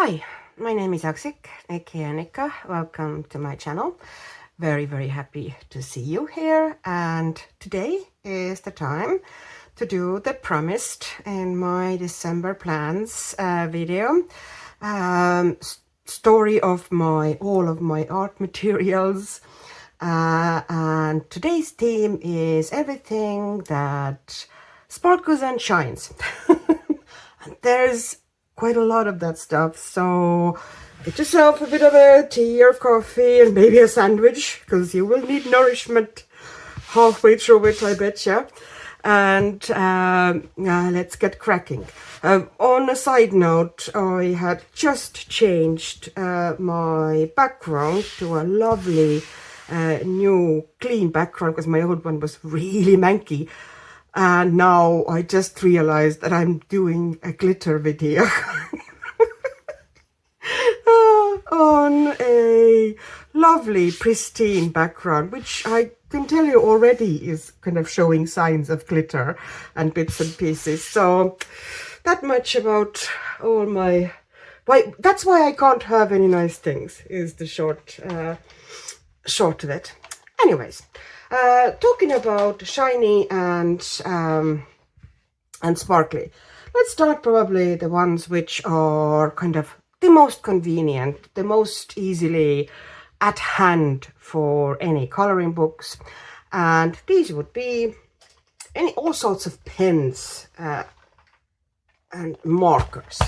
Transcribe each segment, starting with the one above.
Hi, my name is Aksik, aka Nika. Welcome to my channel. Very happy to see you here, and today is the time to do the promised in my December plans video. Story of all of my art materials, and today's theme is everything that sparkles and shines. And there's quite a lot of that stuff, so get yourself a bit of a tea or coffee and maybe a sandwich, because you will need nourishment halfway through it, I betcha. And let's get cracking. On a side note, I had just changed my background to a lovely new clean background, because my old one was really manky. And now I just realized that I'm doing a glitter video on a lovely pristine background, which I can tell you already is kind of showing signs of glitter and bits and pieces. So that much about all my... that's why I can't have any nice things, is the short of it. Anyways, talking about shiny and sparkly, let's start probably the ones which are kind of the most convenient, the most easily at hand for any coloring books, and these would be all sorts of pens and markers.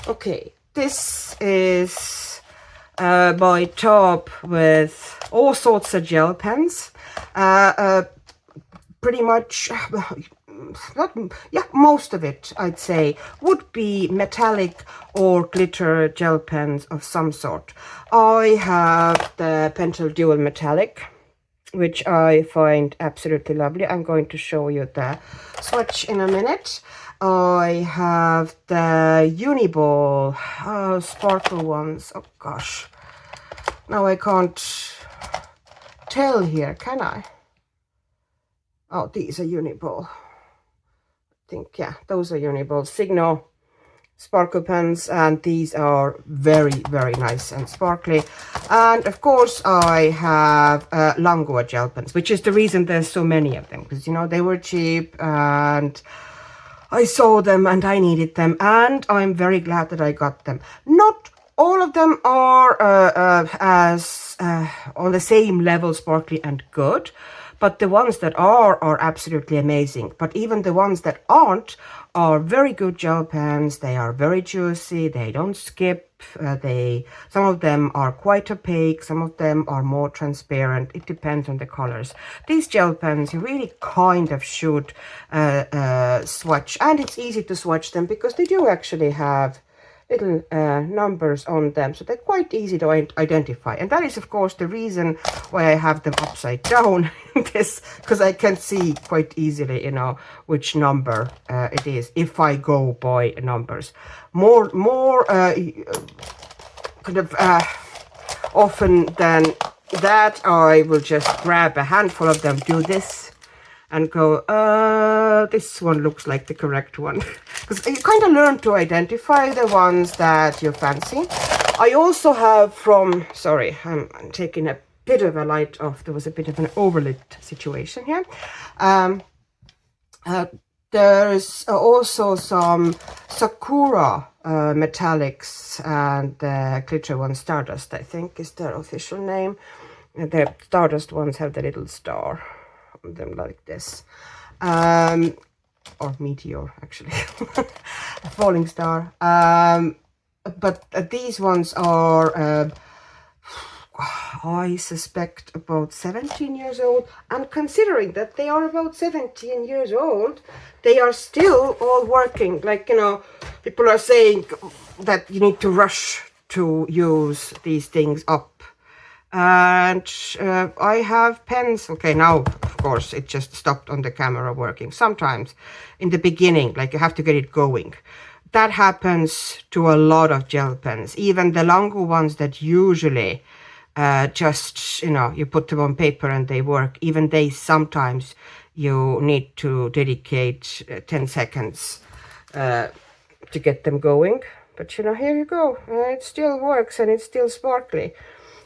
Okay, this is my tub with all sorts of gel pens. Pretty much, most of it, I'd say, would be metallic or glitter gel pens of some sort. I have the Pentel Dual Metallic, which I find absolutely lovely. I'm going to show you the swatch in a minute. I have the Uniball sparkle ones. Oh gosh, now I can't tell here, can I? Oh, these are Uniball. I think, yeah, those are Uniball Signo sparkle pens, and these are very nice and sparkly. And of course I have Languo gel pens, which is the reason there's so many of them, because, you know, they were cheap and I saw them and I needed them, and I'm very glad that I got them. Not all of them are as on the same level sparkly and good, but the ones that are absolutely amazing. But even the ones that aren't are very good gel pens. They are very juicy, they don't skip, some of them are quite opaque, some of them are more transparent. It depends on the colors. These gel pens, you really kind of should swatch, and it's easy to swatch them because they do actually have little numbers on them, so they're quite easy to identify. And that is, of course, the reason why I have them upside down in this, because I can see quite easily, you know, which number it is if I go by numbers. More kind of often than that, I will just grab a handful of them, do this, and go, this one looks like the correct one. Because you kind of learn to identify the ones that you fancy. I also have from, sorry, I'm taking a bit of a light off. There was a bit of an overlit situation here. There's also some Sakura metallics, and the glitter one, Stardust, I think is their official name. The Stardust ones have the little star on them like this. Or meteor, actually. A falling star. But these ones are, I suspect, about 17 years old. And considering that they are about 17 years old, they are still all working. Like, you know, people are saying that you need to rush to use these things up. And I have pens. Okay, now of course it just stopped on the camera working. Sometimes in the beginning, like, you have to get it going. That happens to a lot of gel pens, even the Languo ones that usually just, you know, you put them on paper and they work. Even they, sometimes you need to dedicate 10 seconds to get them going. but you know, here you go. It still works and it's still sparkly.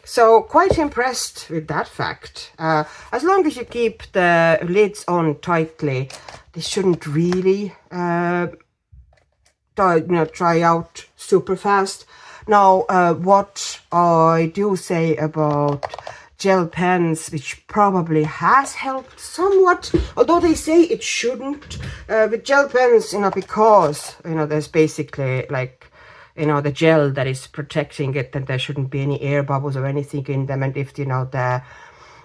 So quite impressed with that fact. As long as you keep the lids on tightly, they shouldn't really dry out super fast. Now, what I do say about gel pens, which probably has helped somewhat, although they say it shouldn't, with gel pens, you know, because, you know, there's basically like, you know, the gel that is protecting it, and there shouldn't be any air bubbles or anything in them. And if, you know,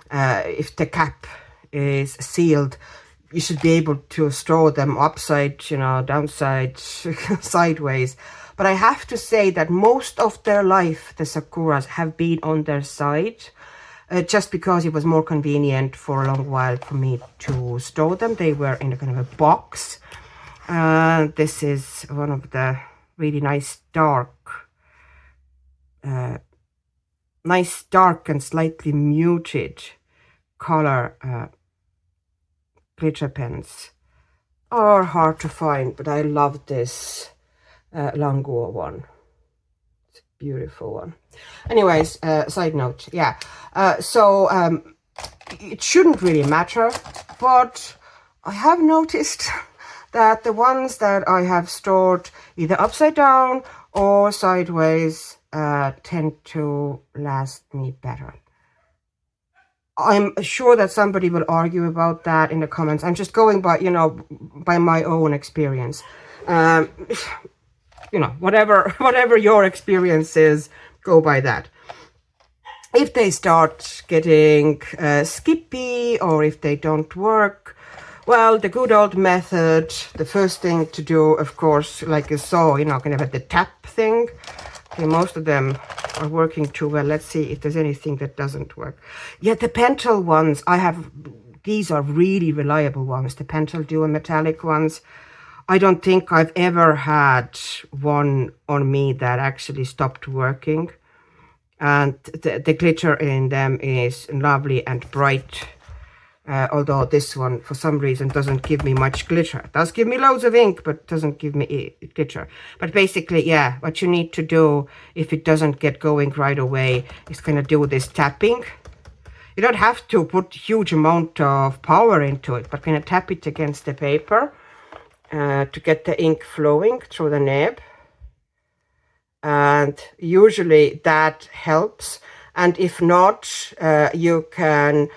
if the cap is sealed, you should be able to store them upside, you know, downside, sideways. But I have to say that most of their life, the Sakuras have been on their side, just because it was more convenient for a long while for me to store them. They were in a kind of a box. This is one of the really nice dark and slightly muted color glitter pens. Are hard to find, but I love this Languo one. It's a beautiful one. Anyways, side note, yeah. It shouldn't really matter, but I have noticed that the ones that I have stored either upside down or sideways tend to last me better. I'm sure that somebody will argue about that in the comments. I'm just going by, you know, by my own experience. You know, whatever your experience is, go by that. If they start getting skippy, or if they don't work, well, the good old method, the first thing to do, of course, like you saw, you know, kind of the tap thing. Okay, most of them are working too well. Let's see if there's anything that doesn't work. Yeah, the Pentel ones, these are really reliable ones, the Pentel Dual Metallic ones. I don't think I've ever had one on me that actually stopped working. And the glitter in them is lovely and bright. Although this one, for some reason, doesn't give me much glitter. It does give me loads of ink, but doesn't give me glitter. But basically, yeah, what you need to do, if it doesn't get going right away, is kind of do this tapping. You don't have to put huge amount of power into it, but kind of tap it against the paper to get the ink flowing through the nib. And usually that helps. And if not, you can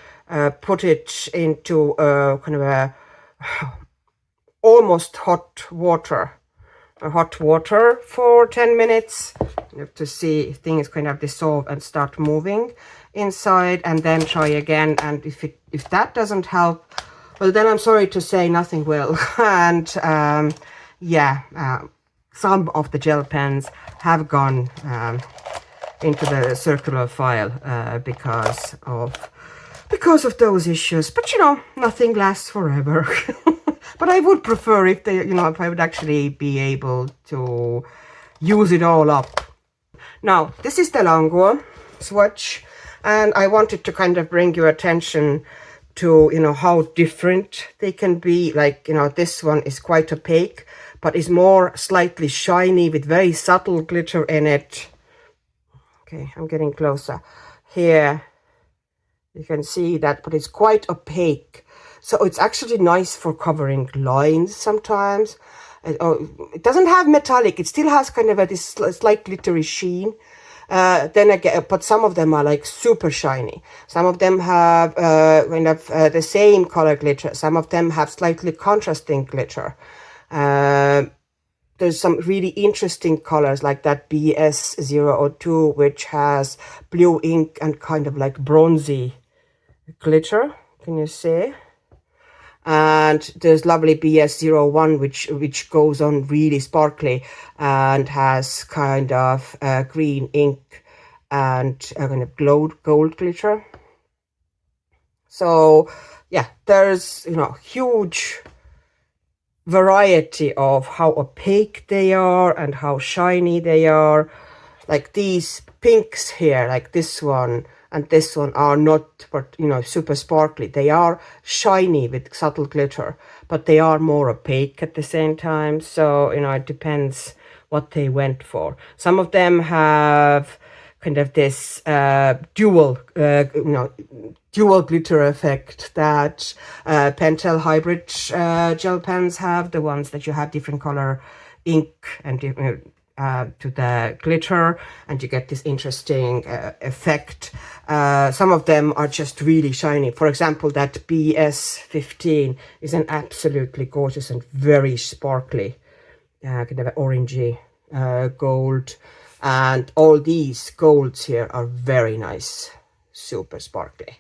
put it into kind of a almost hot water for 10 minutes. You have to see if things kind of dissolve and start moving inside, and then try again. And if that doesn't help, well, then I'm sorry to say nothing will. And yeah, some of the gel pens have gone into the circular file because of those issues. But you know, nothing lasts forever. But I would prefer if they, you know, if I would actually be able to use it all up. Now, this is the Languo swatch, and I wanted to kind of bring your attention to, you know, how different they can be. Like, you know, this one is quite opaque, but is more slightly shiny with very subtle glitter in it. Okay, I'm getting closer. Here, you can see that, but it's quite opaque. So it's actually nice for covering lines sometimes. It doesn't have metallic. It still has kind of this slight glittery sheen. Then again, but some of them are like super shiny. Some of them have kind of the same color glitter. Some of them have slightly contrasting glitter. There's some really interesting colors like that BS002, which has blue ink and kind of like bronzy glitter. Can you see? And there's lovely BS01, which goes on really sparkly and has kind of green ink and kind of gold glitter. So yeah, there's, you know, huge variety of how opaque they are and how shiny they are. Like these pinks here, like this one and this one, are not, you know, super sparkly. They are shiny with subtle glitter, but they are more opaque at the same time. So, you know, it depends what they went for. Some of them have kind of this dual glitter effect that Pentel hybrid gel pens have, the ones that you have different color ink and to the glitter, and you get this interesting effect. Some of them are just really shiny. For example, that BS15 is an absolutely gorgeous and very sparkly kind of orangey gold. And all these golds here are very nice, super sparkly,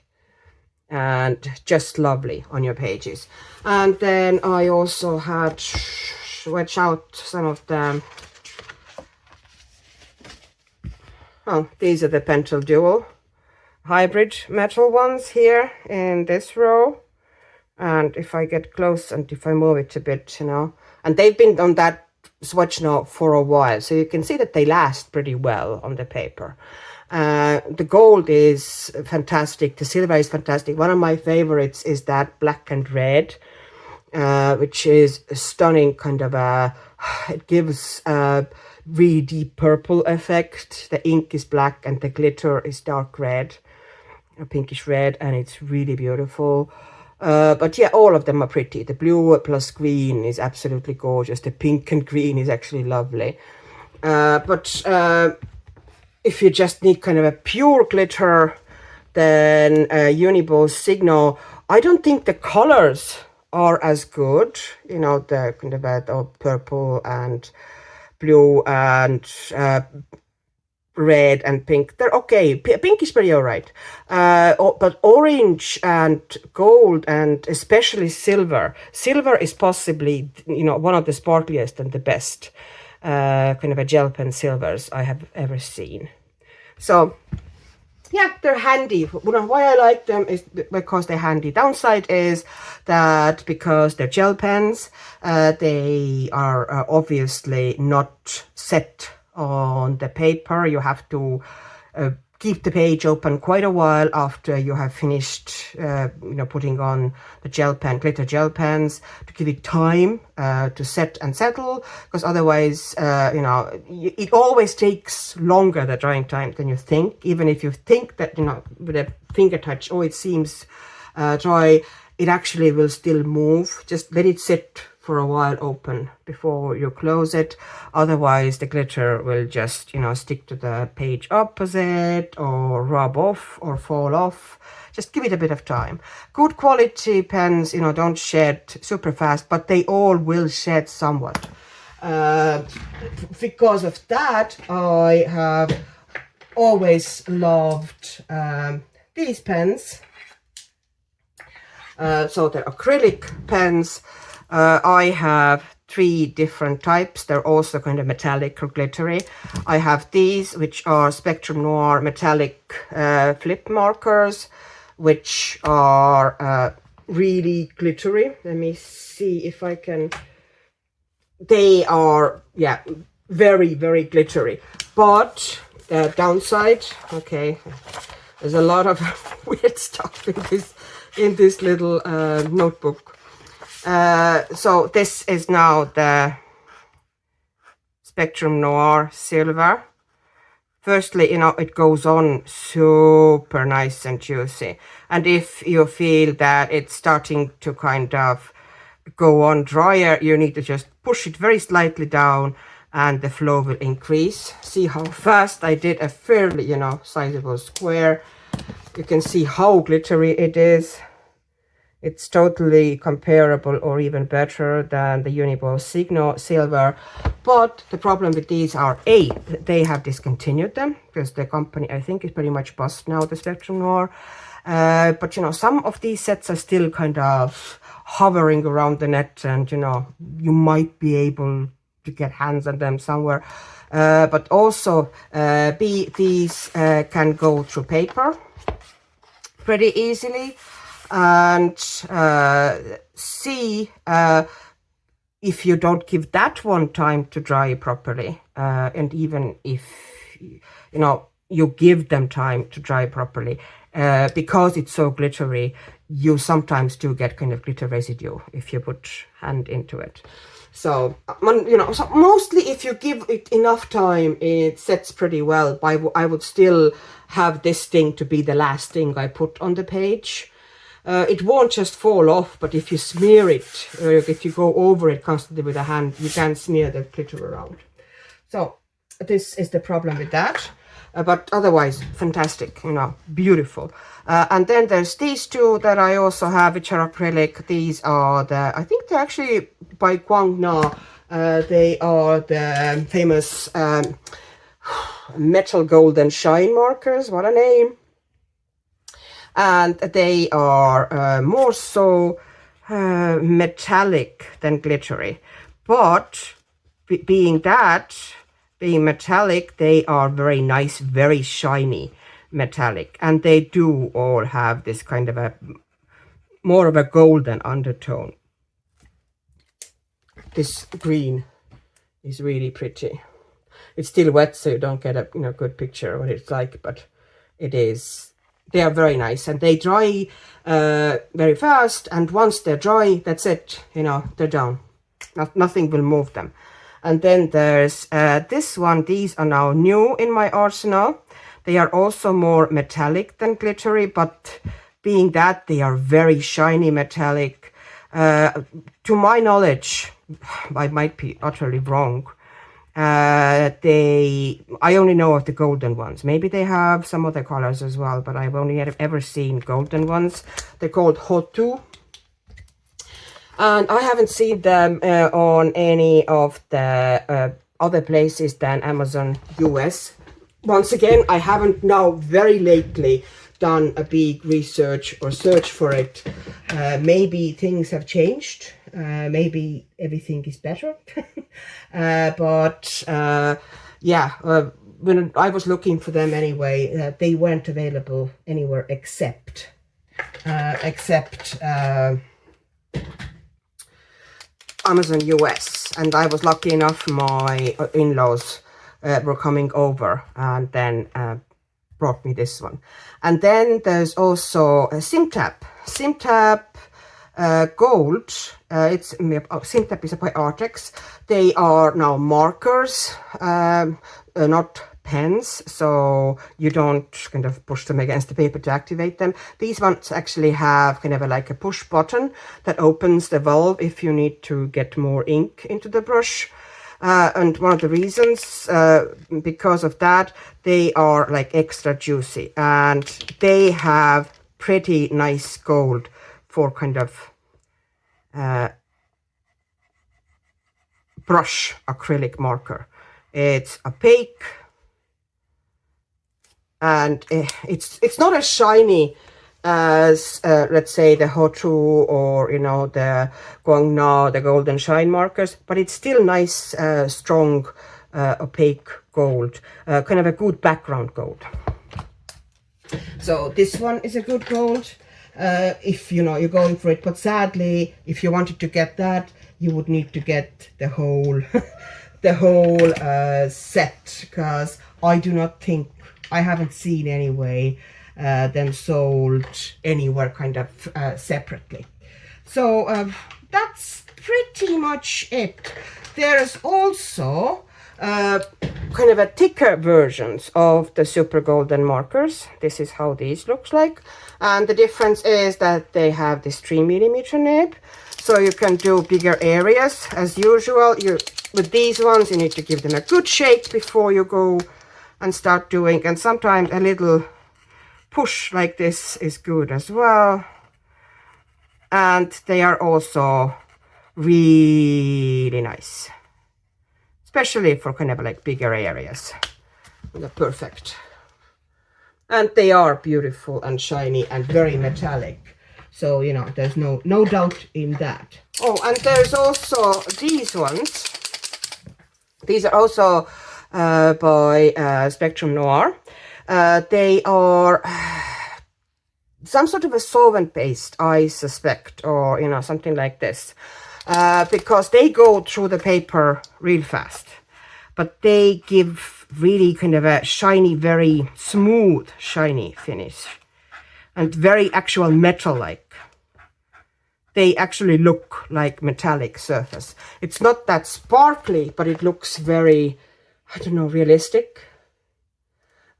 and just lovely on your pages. And then I also had swatched out some of them. Oh, these are the Pentel Dual hybrid metal ones here in this row. And if I get close and if I move it a bit, you know, and they've been on that swatch now for a while, so you can see that they last pretty well on the paper. The gold is fantastic, the silver is fantastic. One of my favorites is that black and red, which is a stunning kind of it gives a really deep purple effect. The ink is black and the glitter is dark red, a pinkish red, and it's really beautiful. But yeah, all of them are pretty. The blue plus green is absolutely gorgeous. The pink and green is actually lovely. But if you just need kind of a pure glitter, then Unibo Signo, I don't think the colors are as good. You know, the kind of purple and blue and red and pink, they're okay. Pink is pretty all right, but orange and gold and especially silver is possibly, you know, one of the sparkliest and the best kind of a gel pen silvers I have ever seen. So yeah, they're handy. Why I like them is because they're handy. Downside is that because they're gel pens, they are obviously not set on the paper. You have to keep the page open quite a while after you have finished putting on the glitter gel pens, to give it time to set and settle, because otherwise it always takes longer, the drying time, than you think. Even if you think that, you know, with a finger touch, oh, it seems dry, it actually will still move. Just let it sit for a while open before you close it. Otherwise the glitter will just, you know, stick to the page opposite or rub off or fall off. Just give it a bit of time. Good quality pens, you know, don't shed super fast, but they all will shed somewhat. Because of that, I have always loved these pens. So the acrylic pens, I have 3 different types. They're also kind of metallic or glittery. I have these, which are Spectrum Noir metallic flip markers, which are really glittery. Let me see if I can. They are, yeah, very, very glittery. But the downside, okay, there's a lot of weird stuff in this little notebook. So this is now the Spectrum Noir Silver. Firstly, you know, it goes on super nice and juicy. And if you feel that it's starting to kind of go on drier, you need to just push it very slightly down and the flow will increase. See how fast I did a fairly, you know, sizable square. You can see how glittery it is. It's totally comparable or even better than the Unibo Signo Silver. But the problem with these are, A, they have discontinued them because the company, I think, is pretty much bust now, the Spectrum Noir. But, you know, some of these sets are still kind of hovering around the net, and, you know, you might be able to get hands on them somewhere. But also, B, these can go through paper pretty easily. And C, if you don't give that one time to dry properly, and even if, you know, you give them time to dry properly, because it's so glittery, you sometimes do get kind of glitter residue if you put hand into it. So, you know, so mostly if you give it enough time, it sets pretty well. But I would still have this thing to be the last thing I put on the page. It won't just fall off, but if you smear it, or if you go over it constantly with a hand, you can smear the glitter around. So this is the problem with that. But otherwise, fantastic, you know, beautiful. And then there's these two that I also have, which are acrylic. These are the, I think they're actually by Guangna. They are the famous metal golden shine markers. What a name. And they are more so metallic than glittery. But being metallic, they are very nice, very shiny metallic, and they do all have this kind of a more of a golden undertone. This green is really pretty. It's still wet, so you don't get a good picture of what it's like, but it is. They are very nice, and they dry very fast, and once they're dry, that's it, they're done. Nothing will move them. And then there's this one. These are now new in my arsenal. They are also more metallic than glittery, but being that they are very shiny metallic, to my knowledge, I might be utterly wrong, I only know of the golden ones. Maybe they have some other colors as well, but I've only ever seen golden ones. They're called HOTU. And I haven't seen them on any of the other places than Amazon US. Once again, I haven't now very lately done a big research or search for it. Maybe things have changed. Maybe everything is better. When I was looking for them anyway, they weren't available anywhere except Amazon US, and I was lucky enough my in-laws were coming over and then brought me this one. And then there's also a Simtab Gold. Simtab is by Artex. They are now markers, not pens, so you don't kind of push them against the paper to activate them. These ones actually have kind of like a push button that opens the valve if you need to get more ink into the brush. And one of the reasons, because of that, they are like extra juicy, and they have pretty nice gold for kind of brush acrylic marker. It's opaque, and it's not as shiny as let's say the HOTU or the Guangna, the golden shine markers, but it's still nice, strong, opaque gold, kind of a good background gold. So this one is a good gold if you're going for it, but sadly, if you wanted to get that, you would need to get the whole the whole set, because I haven't seen anyway them sold anywhere kind of separately. So that's pretty much it. There's also kind of a thicker versions of the super golden markers. This is how these looks like, and the difference is that they have this 3mm nib, so you can do bigger areas. As usual, with these ones you need to give them a good shake before you go and start doing, and sometimes a little push like this is good as well. And they are also really nice, especially for kind of like bigger areas. They're perfect, and they are beautiful and shiny and very metallic, so there's no doubt in that. Oh, and there's also these ones. These are also by Spectrum Noir. They are some sort of a solvent based, I suspect, or something like this, because they go through the paper real fast, but they give really kind of a shiny, very smooth shiny finish, and very actual metal like. they actually look like metallic surface. It's not that sparkly, but it looks very, I don't know, realistic.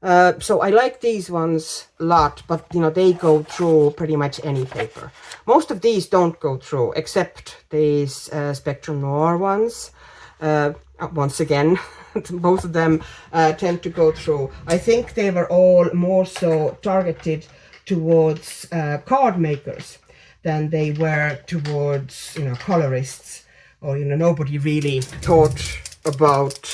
So I like these ones a lot, but you know, they go through pretty much any paper. Most of these don't go through, except these Spectrum Noir ones. Once again, both of them tend to go through. I think they were all more so targeted towards card makers than they were towards, you know, colorists, or, you know, nobody really thought about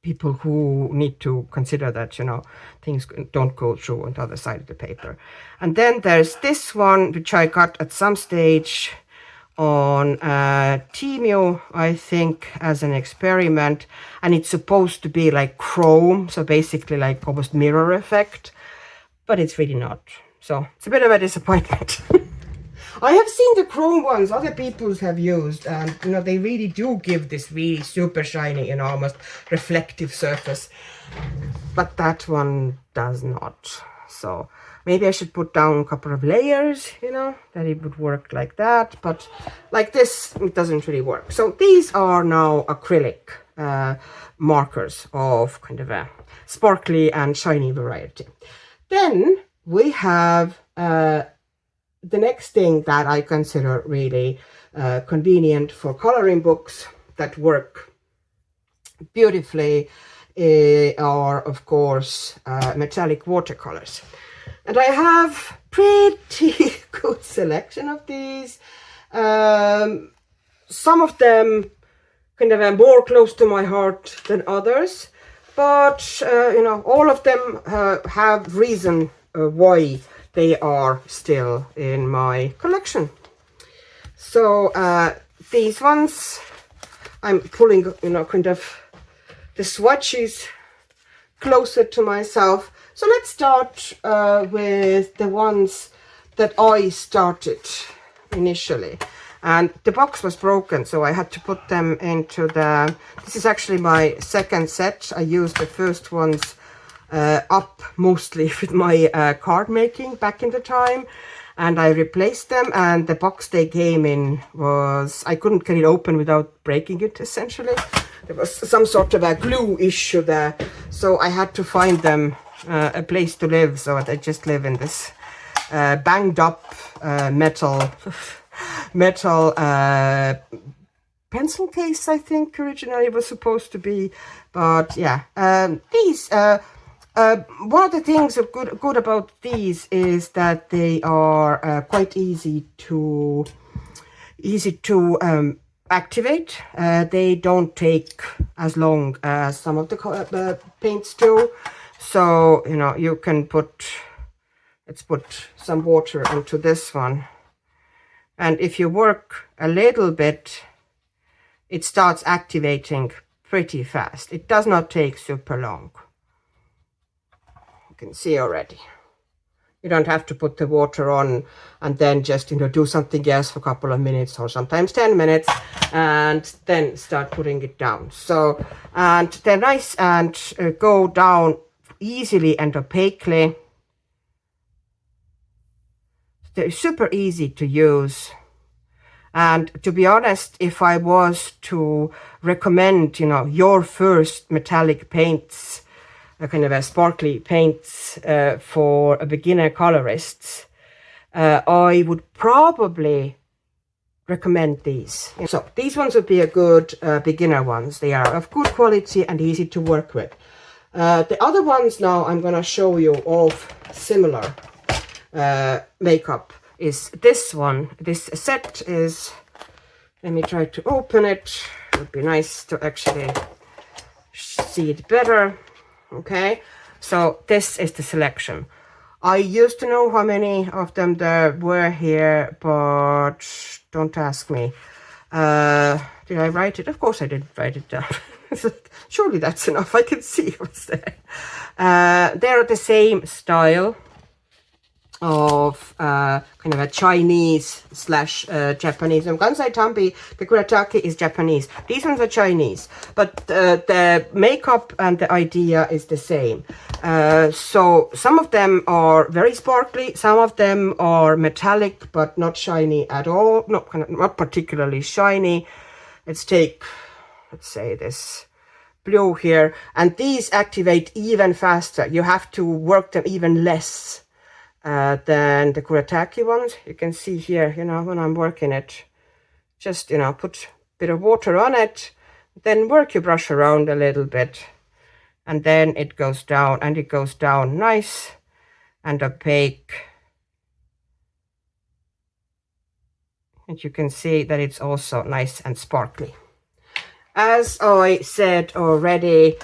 people who need to consider that, you know, things don't go through on the other side of the paper. And then there's this one, which I got at some stage on Temu, I think, as an experiment, and it's supposed to be like chrome, so basically like almost mirror effect, but it's really not. So it's a bit of a disappointment. I have seen the chrome ones other people have used, and you know, they really do give this really super shiny and almost reflective surface, but that one does not. So maybe I should put down a couple of layers, you know, that it would work like that, but like this, it doesn't really work. So these are now acrylic markers of kind of a sparkly and shiny variety. Then we have the next thing that I consider really convenient for coloring books that work beautifully are, of course, metallic watercolors. And I have pretty good selection of these. Some of them kind of are more close to my heart than others, but you know, all of them have reason why they are still in my collection. So these ones, I'm pulling, you know, kind of the swatches closer to myself. So let's start with the ones that I started initially. And the box was broken, so I had to put them into the... This is actually my second set. I used the first ones up mostly with my card making back in the time, and I replaced them, and the box they came in was... I couldn't get it open without breaking it, essentially. There was some sort of a glue issue there, so I had to find them a place to live, so I just live in this banged up metal pencil case, I think originally was supposed to be. But yeah, these one of the things of good about these is that they are quite easy to activate. They don't take as long as some of the paints do. So, you know, you can put, let's put some water into this one. And if you work a little bit, it starts activating pretty fast. It does not take super long. You can see already. You don't have to put the water on and then just, you know, do something else for a couple of minutes or sometimes 10 minutes and then start putting it down. So, and they're nice and go down easily and opaquely. They're super easy to use. And to be honest, if I was to recommend, you know, your first metallic paints, kind of a sparkly paints for a beginner colorist, I would probably recommend these. So these ones would be a good beginner ones. They are of good quality and easy to work with. The other ones now I'm going to show you of similar makeup is this one. This set is, let me try to open it. It would be nice to actually see it better. Okay, so this is the selection. I used to know how many of them there were here, but don't ask me. Did I write it? Of course I did write it down. Surely that's enough. I can see what's there. They're the same style. of kind of a Chinese slash Japanese. And GANSAI TAMBI, the Kuretake is Japanese. These ones are Chinese, but the makeup and the idea is the same. So some of them are very sparkly, some of them are metallic but not shiny at all, not particularly shiny. Let's take, let's say this blue here, and these activate even faster. You have to work them even less than the Kuretake ones. You can see here, you know, when I'm working it, just, you know, put a bit of water on it, then work your brush around a little bit, and then it goes down, and it goes down nice and opaque. And you can see that it's also nice and sparkly. As I said already,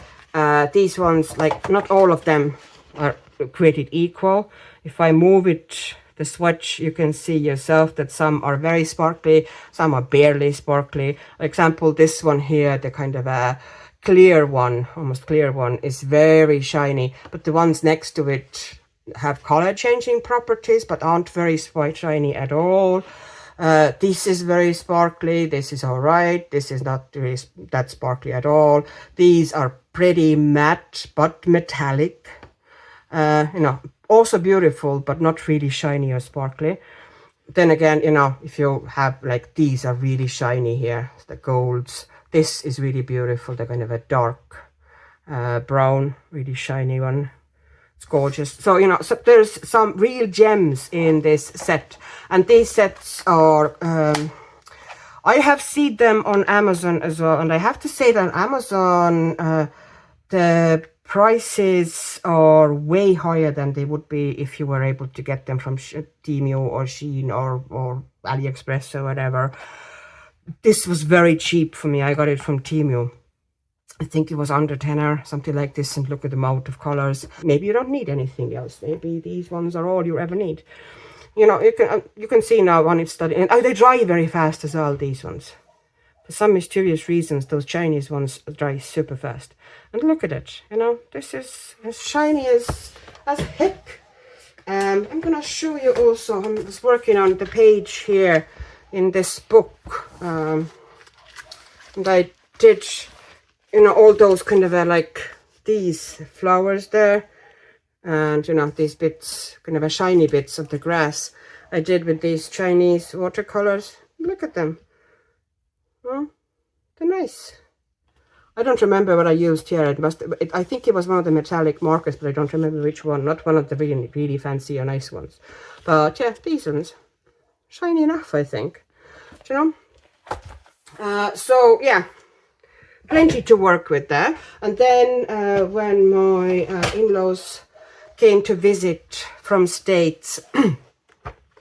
these ones, like, not all of them are created equal. If I move it, the swatch, you can see yourself that some are very sparkly, some are barely sparkly. For example, this one here, the kind of a clear one, almost clear one, is very shiny, but the ones next to it have color changing properties but aren't very shiny at all. This is very sparkly, this is all right, this is not really that sparkly at all. These are pretty matte but metallic, you know, also beautiful but not really shiny or sparkly. Then again, you know, if you have, like, these are really shiny here, the golds. This is really beautiful, the kind of a dark brown, really shiny one. It's gorgeous. So, you know, so there's some real gems in this set, and these sets are I have seen them on Amazon as well, and I have to say that on Amazon the prices are way higher than they would be if you were able to get them from Temu or Shein or AliExpress or whatever. This was very cheap for me. I got it from Temu. I think it was under tenner, something like this, and look at the amount of colors. Maybe you don't need anything else. Maybe these ones are all you ever need. You know, you can see now when it's studying. And they dry very fast as well, these ones. For some mysterious reasons, those Chinese ones dry super fast. And look at it, you know, this is as shiny as heck. I'm gonna show you also, I was working on the page here in this book, and I did, you know, all those kind of like these flowers there, and, you know, these bits, kind of shiny bits of the grass, I did with these Chinese watercolors. Look at them. Oh, they're nice. I don't remember what I used here. I think it was one of the metallic markers, but I don't remember which one. Not one of the really, really fancy or nice ones. But yeah, these ones, shiny enough, I think. Do you know? So yeah, plenty to work with there. And then when my in-laws came to visit from States,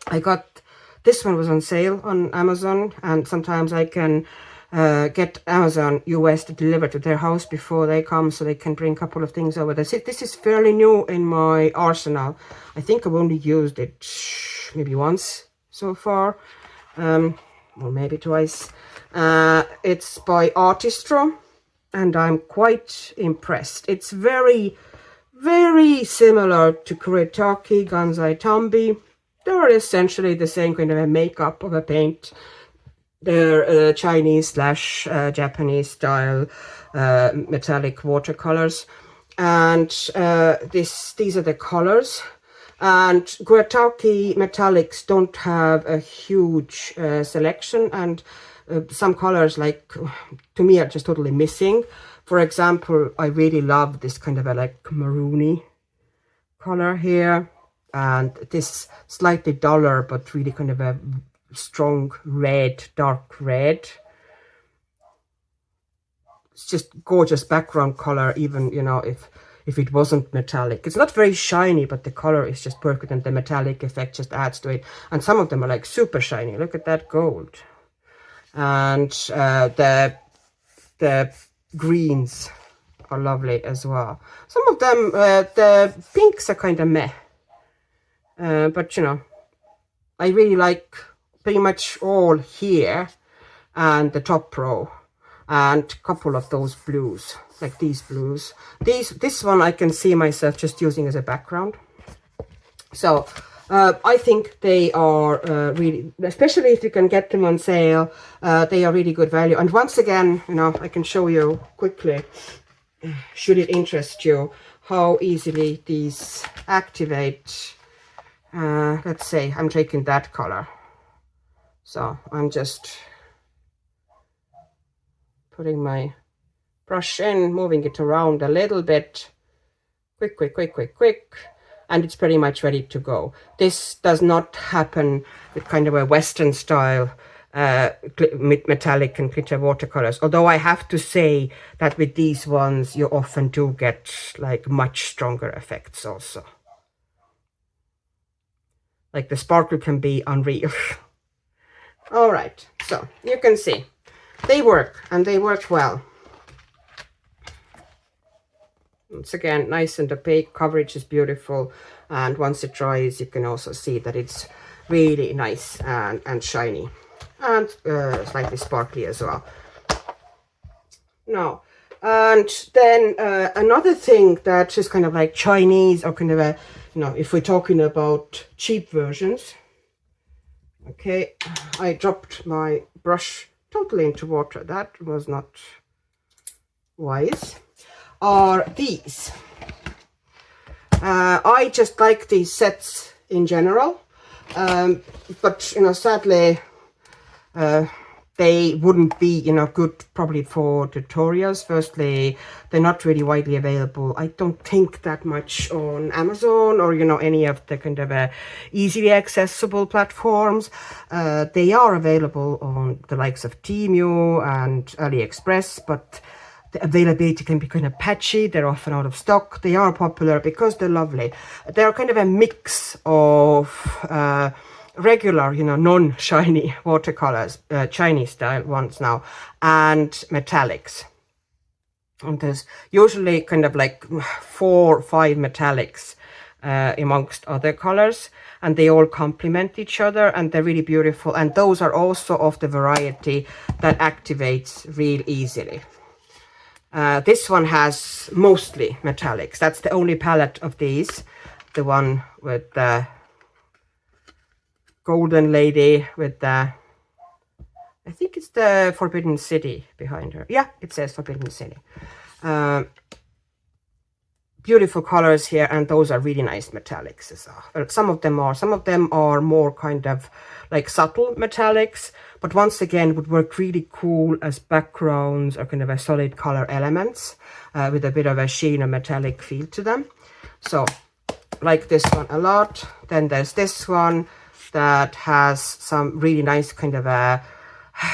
I got, this one was on sale on Amazon, and sometimes I can get Amazon US to deliver to their house before they come, so they can bring a couple of things over. This is fairly new in my arsenal. I think I've only used it maybe once so far, or maybe twice. It's by ARTISTRO, and I'm quite impressed. It's very, very similar to Kuretake, GANSAI TAMBI. They're essentially the same kind of a makeup of a paint. They're Chinese slash Japanese style metallic watercolors, and these are the colors. And Kuretake metallics don't have a huge selection, and some colors, like, to me, are just totally missing. For example, I really love this kind of a like maroony color here, and this slightly duller but really kind of a strong red, dark red. It's just gorgeous background color, even, you know, if it wasn't metallic. It's not very shiny, but the color is just perfect, and the metallic effect just adds to it. And some of them are like super shiny. Look at that gold. And the greens are lovely as well. Some of them, the pinks are kind of meh. But, you know, I really like pretty much all here, and the top row, and a couple of those blues, like these blues. This one I can see myself just using as a background. So I think they are really, especially if you can get them on sale, they are really good value. And once again, you know, I can show you quickly, should it interest you, how easily these activate. Let's say I'm taking that color. So I'm just putting my brush in, moving it around a little bit. Quick, quick, quick, quick, quick. And it's pretty much ready to go. This does not happen with kind of a Western style metallic and glitter watercolors. Although I have to say that with these ones, you often do get like much stronger effects also. Like the sparkle can be unreal. All right, so you can see they work, and they work well. Once again, nice and opaque, coverage is beautiful, and once it dries, you can also see that it's really nice and shiny, and slightly sparkly as well. Now, and then another thing that is kind of like Chinese, or kind of a, you know, if we're talking about cheap versions. Okay, I dropped my brush totally into water. That was not wise. Are these. I just like these sets in general, but, you know, sadly, they wouldn't be, you know, good probably for tutorials. Firstly, they're not really widely available. I don't think that much on Amazon or, you know, any of the kind of easily accessible platforms. They are available on the likes of Temu and AliExpress, but the availability can be kind of patchy. They're often out of stock. They are popular because they're lovely. They're kind of a mix of regular, you know, non-shiny watercolors, Chinese style ones now, and metallics. And there's usually kind of like 4 or 5 metallics amongst other colors, and they all complement each other, and they're really beautiful. And those are also of the variety that activates real easily. This one has mostly metallics. That's the only palette of these, the one with the golden lady with the, I think it's the Forbidden City behind her. Yeah, it says Forbidden City. Beautiful colors here, and those are really nice metallics as well. Some of them are more kind of like subtle metallics, but once again would work really cool as backgrounds or kind of a solid color elements with a bit of a sheen or metallic feel to them. So like this one a lot. Then there's this one that has some really nice kind of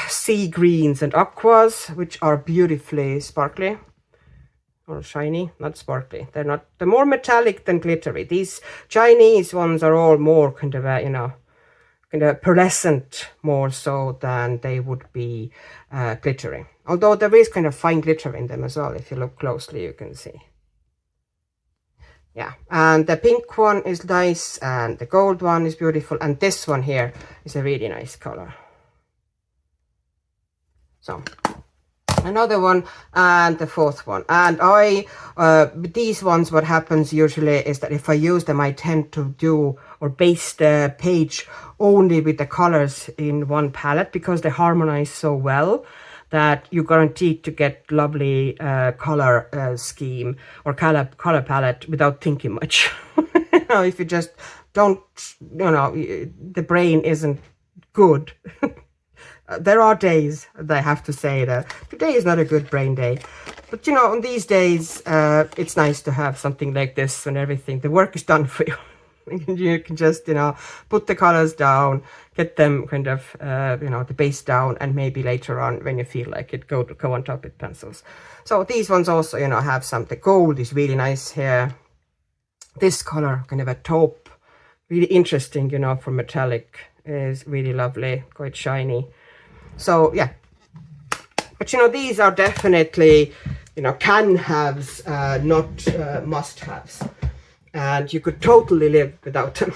sea greens and aquas, which are beautifully sparkly or shiny, not sparkly. They're more metallic than glittery. These Chinese ones are all more kind of you know, kind of pearlescent more so than they would be glittery. Although there is kind of fine glitter in them as well. If you look closely, you can see. Yeah, and the pink one is nice, and the gold one is beautiful, and this one here is a really nice color. So another one, and the fourth one. And these ones, what happens usually is that if I use them, I tend to do or base the page only with the colors in one palette, because they harmonize so well that you're guaranteed to get lovely color scheme or color palette without thinking much. You know, if you just don't, you know, the brain isn't good. There are days that I have to say that today is not a good brain day. But, you know, on these days, it's nice to have something like this when everything, the work is done for you. You can just, you know, put the colors down, get them kind of, you know, the base down, and maybe later on when you feel like it, go on top with pencils. So these ones also, you know, have some, the gold is really nice here. This color, kind of a taupe, really interesting, you know, for metallic, is really lovely, quite shiny. So yeah, but you know, these are definitely, you know, can-haves, not must-haves, and you could totally live without them.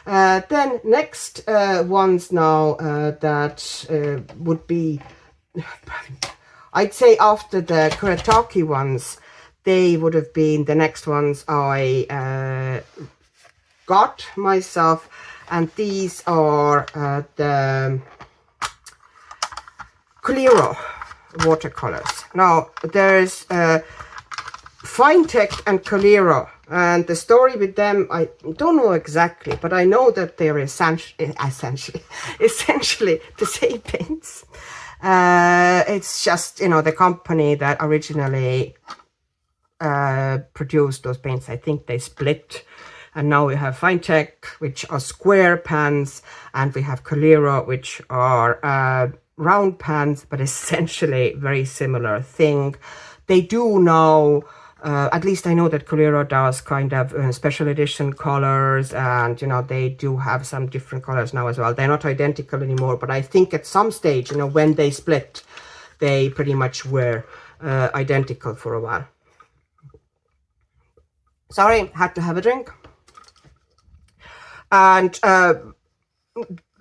Then next ones now that would be, I'd say after the Kuretake ones, they would have been the next ones I got myself, and these are the Coliro watercolors. Now there's Finetech and Coliro, and the story with them I don't know exactly, but I know that they're essentially the same paints. It's just, you know, the company that originally produced those paints, I think they split, and now we have Finetech, which are square pans, and we have Coliro, which are round pans, but essentially very similar thing. They do now, at least I know that Coliro does kind of special edition colors, and you know, they do have some different colors now as well. They're not identical anymore, but I think at some stage, you know, when they split, they pretty much were identical for a while. Sorry, had to have a drink. And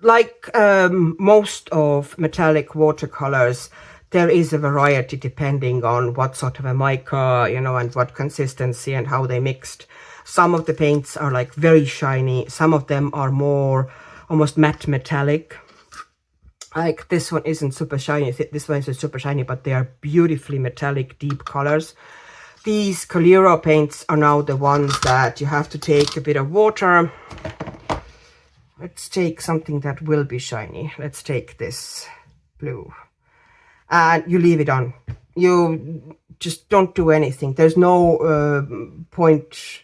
like most of metallic watercolors, there is a variety depending on what sort of a mica, you know, and what consistency and how they mixed. Some of the paints are like very shiny. Some of them are more almost matte metallic. Like this one isn't super shiny. This one isn't super shiny, but they are beautifully metallic, deep colors. These Coliro paints are now the ones that you have to take a bit of water. Let's take something that will be shiny. Let's take this blue. And you leave it on. You just don't do anything. There's no point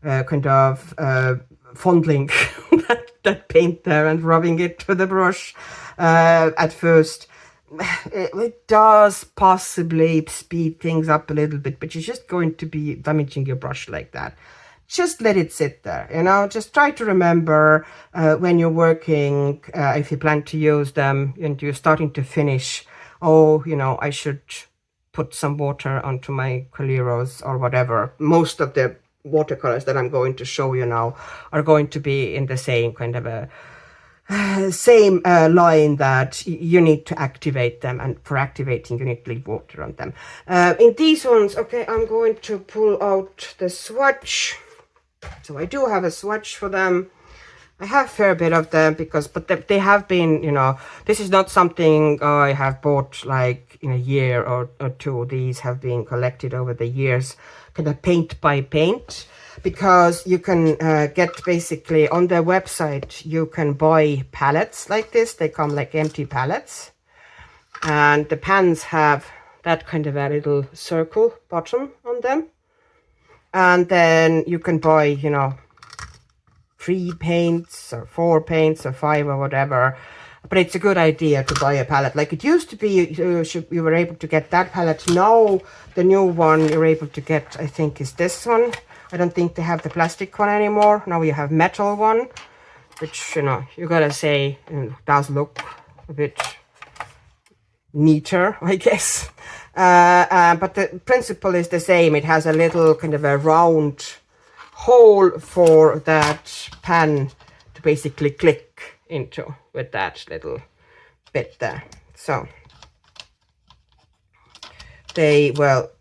kind of fondling that paint there and rubbing it with the brush at first. It does possibly speed things up a little bit, but you're just going to be damaging your brush like that. Just let it sit there, you know. Just try to remember when you're working, if you plan to use them and you're starting to finish, oh, you know, I should put some water onto my Coliros or whatever. Most of the watercolors that I'm going to show you now are going to be in the same kind of a same line, that you need to activate them, and for activating you need to leave water on them. In these ones, okay, I'm going to pull out the swatch. So I do have a swatch for them. I have a fair bit of them because, but they have been, you know, this is not something I have bought like in a year or two. These have been collected over the years, kind of paint by paint, because you can get basically on their website, you can buy palettes like this. They come like empty palettes, and the pans have that kind of a little circle bottom on them. And then you can buy, you know, 3 paints or 4 paints or 5 or whatever. But it's a good idea to buy a palette. Like it used to be, you were able to get that palette. Now the new one you're able to get, I think, is this one. I don't think they have the plastic one anymore. Now you have metal one, which, you know, you gotta say, does look a bit neater, I guess. But the principle is the same. It has a little kind of a round hole for that pan to basically click into with that little bit there. So they will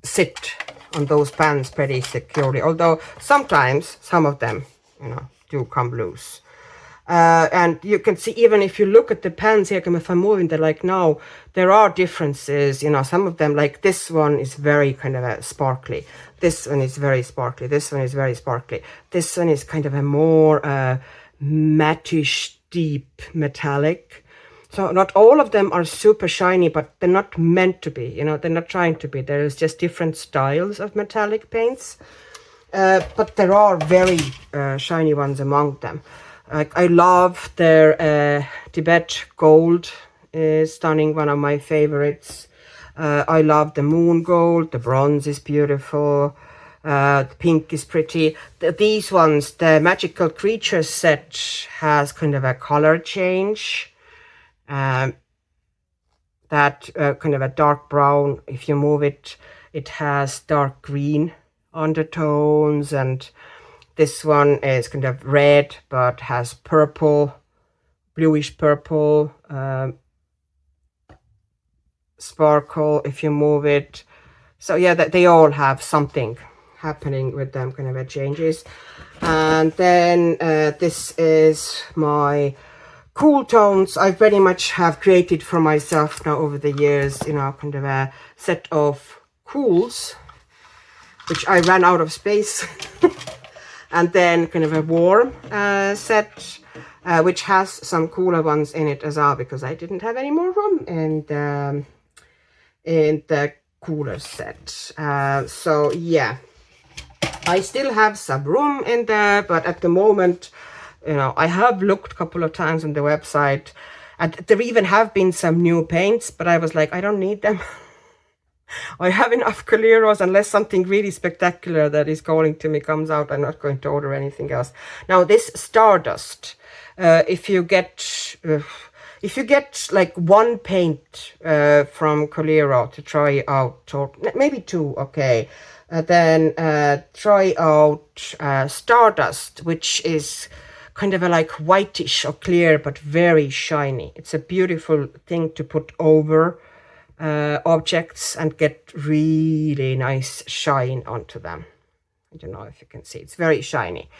sit on those pans pretty securely, although sometimes some of them, you know, do come loose. And you can see, even if you look at the pans here, if I'm moving there like now, there are differences, you know. Some of them, like this one is very kind of a sparkly, this one is very sparkly, this one is very sparkly, this one is kind of a more mattish, deep metallic. So not all of them are super shiny, but they're not meant to be, you know, they're not trying to be. There's just different styles of metallic paints, but there are very shiny ones among them. I love their Tibet Gold is stunning, one of my favorites. I love the Moon Gold, the bronze is beautiful, the pink is pretty. These ones, the Magical Creatures set has kind of a color change. That kind of a dark brown, if you move it, it has dark green undertones, and this one is kind of red, but has purple, bluish purple sparkle if you move it. So yeah, that they all have something happening with them, kind of changes. And then this is my cool tones I very much have created for myself now over the years, you know, kind of a set of cools, which I ran out of space. And then kind of a warm set, which has some cooler ones in it as well, because I didn't have any more room in the cooler set. So yeah, I still have some room in there, but at the moment, you know, I have looked a couple of times on the website, and there even have been some new paints, but I was like, I don't need them. I have enough Caleros. Unless something really spectacular that is calling to me comes out, I'm not going to order anything else. Now this Stardust, if you get like one paint from Calero to try out, or maybe two, okay, then try out Stardust, which is kind of a like whitish or clear but very shiny. It's a beautiful thing to put over objects and get really nice shine onto them. I don't know if you can see, it's very shiny.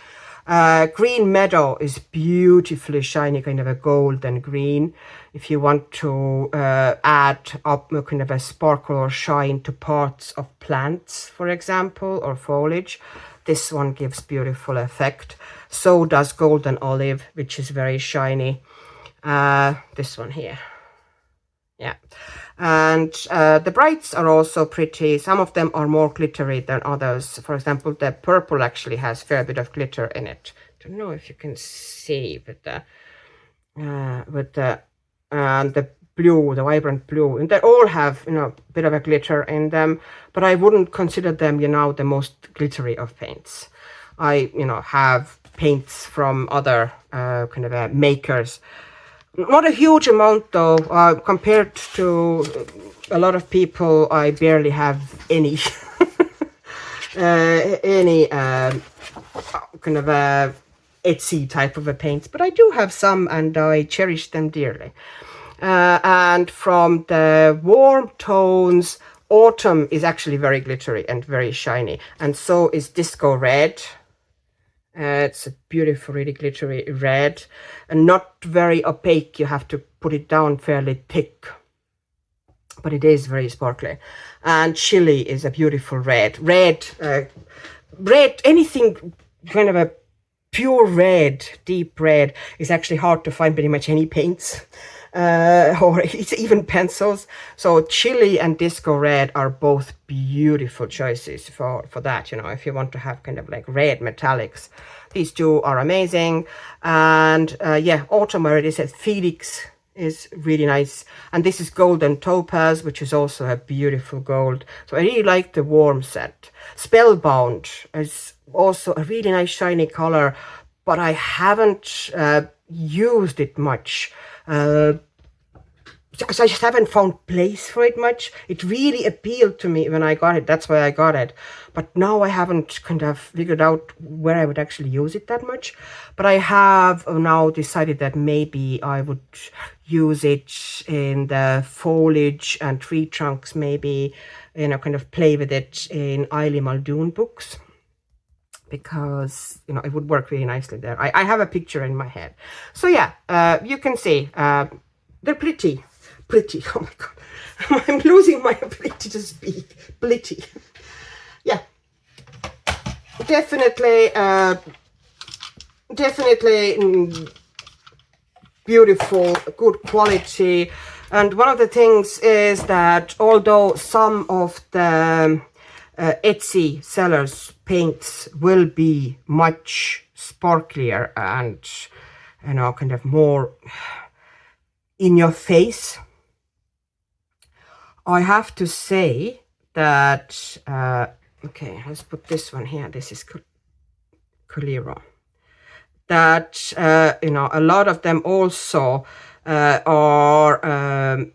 Green Meadow is beautifully shiny, kind of a golden green. If you want to add up kind of a sparkle or shine to parts of plants, for example, or foliage, this one gives beautiful effect. So does Golden Olive, which is very shiny. This one here. Yeah. And the brights are also pretty. Some of them are more glittery than others. For example, the purple actually has a fair bit of glitter in it. Don't know if you can see with the blue, the vibrant blue, and they all have, you know, a bit of a glitter in them. But I wouldn't consider them, you know, the most glittery of paints. I, you know, have paints from other kind of makers. Not a huge amount though, compared to a lot of people. I barely have any kind of a Etsy type of a paints, but I do have some and I cherish them dearly. And from the warm tones, Autumn is actually very glittery and very shiny, and so is Disco Red. It's a beautiful, really glittery red, and not very opaque. You have to put it down fairly thick, but it is very sparkly. And Chili is a beautiful red. Red, anything kind of a pure red, deep red, is actually hard to find pretty much any paints. Or it's even pencils. So Chili and Disco Red are both beautiful choices for that, you know, if you want to have kind of like red metallics. These two are amazing. And yeah, Autumn, I already said, Felix is really nice. And this is Golden Topaz, which is also a beautiful gold. So I really like the warm set. Spellbound is also a really nice shiny color, but I haven't used it much. So I just haven't found place for it much. It really appealed to me when I got it. That's why I got it. But now I haven't kind of figured out where I would actually use it that much. But I have now decided that maybe I would use it in the foliage and tree trunks, maybe, you know, kind of play with it in Eilidh Muldoon books, because, you know, it would work really nicely there. I have a picture in my head. So yeah, you can see they're pretty. Oh my god, I'm losing my ability to speak. Pretty. Yeah, definitely beautiful, good quality. And one of the things is that although some of the Etsy sellers paints will be much sparklier and, you know, kind of more in your face, I have to say that okay, let's put this one here. This is Calero. That you know, a lot of them also are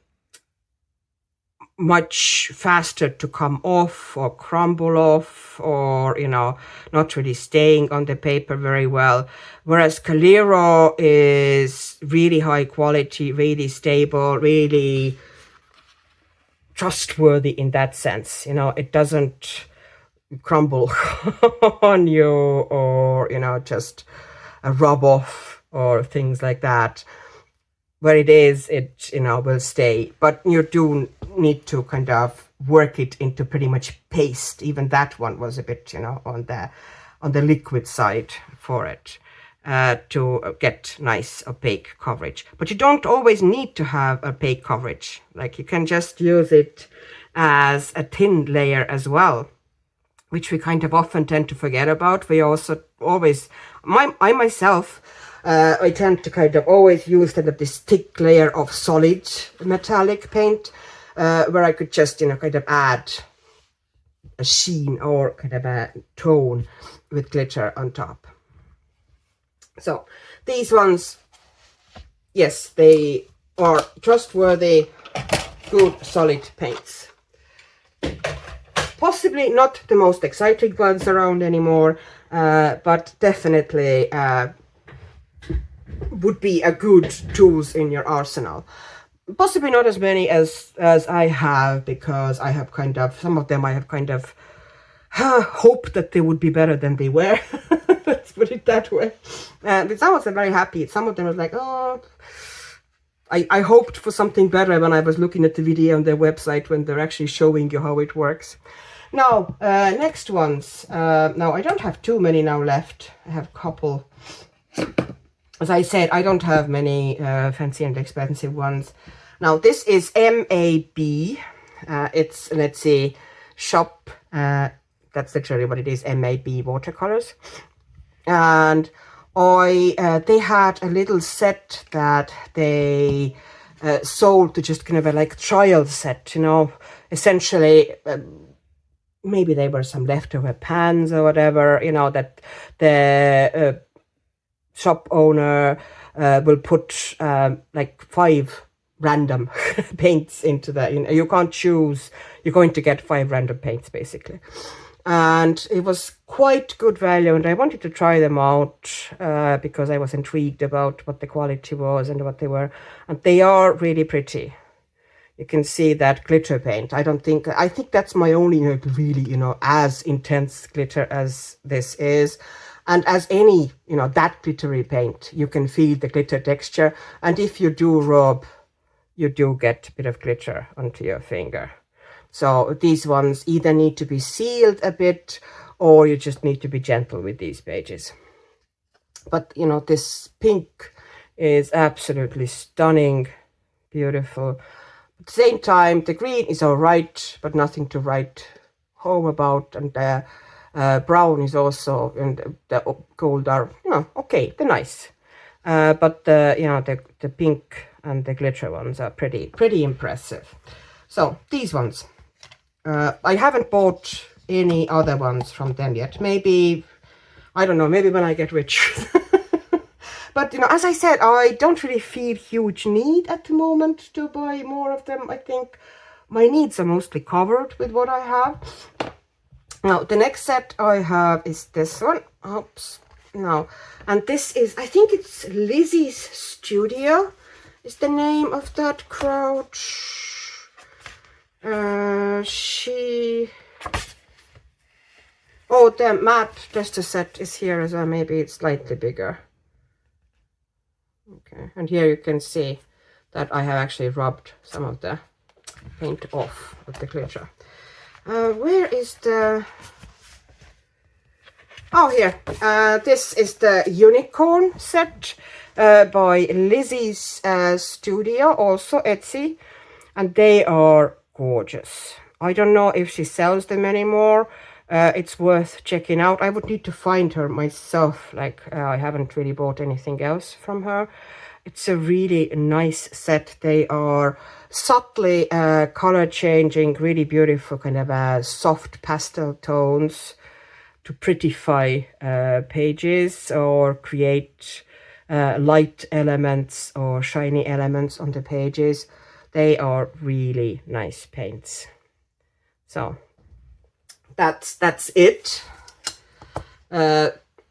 much faster to come off or crumble off, or, you know, not really staying on the paper very well, whereas Calero is really high quality, really stable, really trustworthy in that sense. You know, it doesn't crumble on you, or you know, just a rub off or things like that. Where it is, it, you know, will stay, but you do need to kind of work it into pretty much paste. Even that one was a bit, you know, on the liquid side for it, to get nice opaque coverage. But you don't always need to have opaque coverage. Like, you can just use it as a thin layer as well, which we kind of often tend to forget about. We also always, I myself, I tend to kind of always use kind of this thick layer of solid metallic paint, where I could just, you know, kind of add a sheen or kind of a tone with glitter on top. So these ones, yes, they are trustworthy, good, solid paints. Possibly not the most exciting ones around anymore, but definitely would be a good tools in your arsenal. Possibly not as many as I have, because I have kind of, some of them I have kind of hoped that they would be better than they were. Let's put it that way. With some of them I'm very happy. Some of them I was like, oh, I hoped for something better when I was looking at the video on their website, when they're actually showing you how it works. Now, next ones. Now, I don't have too many now left. I have a couple. As I said, I don't have many fancy and expensive ones. Now, this is MAB. It's, let's see, shop. That's literally what it is, MAB Watercolors. And they had a little set that they sold to just kind of a like trial set, you know, essentially. Maybe they were some leftover pans or whatever, you know, that the shop owner will put like 5 random paints into that. You know, you can't choose, you're going to get 5 random paints basically. And it was quite good value, and I wanted to try them out because I was intrigued about what the quality was and what they were, and they are really pretty. You can see that glitter paint. I think that's my only, you know, really, you know, as intense glitter as this is. And as any, you know, that glittery paint, you can feel the glitter texture. And if you do rub, you do get a bit of glitter onto your finger. So these ones either need to be sealed a bit, or you just need to be gentle with these pages. But, you know, this pink is absolutely stunning, beautiful. At the same time, the green is all right, but nothing to write home about. And the brown is also, and the gold are, you know, okay, they're nice. But the, you know, the pink and the glitter ones are pretty impressive. So these ones, I haven't bought any other ones from them yet. Maybe, I don't know, maybe when I get rich. But, you know, as I said, I don't really feel huge need at the moment to buy more of them. I think my needs are mostly covered with what I have. Now, the next set I have is this one. Oops. No. And this is, I think it's Lizzies Studio is the name of that crowd. Oh, the MAB tester set is here as well. Maybe it's slightly bigger. Okay, and here you can see that I have actually rubbed some of the paint off with the glitter. Where is the... Oh, here. This is the Unicorn set by Lizzie's Studio, also Etsy. And they are gorgeous. I don't know if she sells them anymore. It's worth checking out. I would need to find her myself. Like, I haven't really bought anything else from her. It's a really nice set. They are subtly color changing, really beautiful, kind of soft pastel tones to prettify pages or create light elements or shiny elements on the pages. They are really nice paints. So that's it.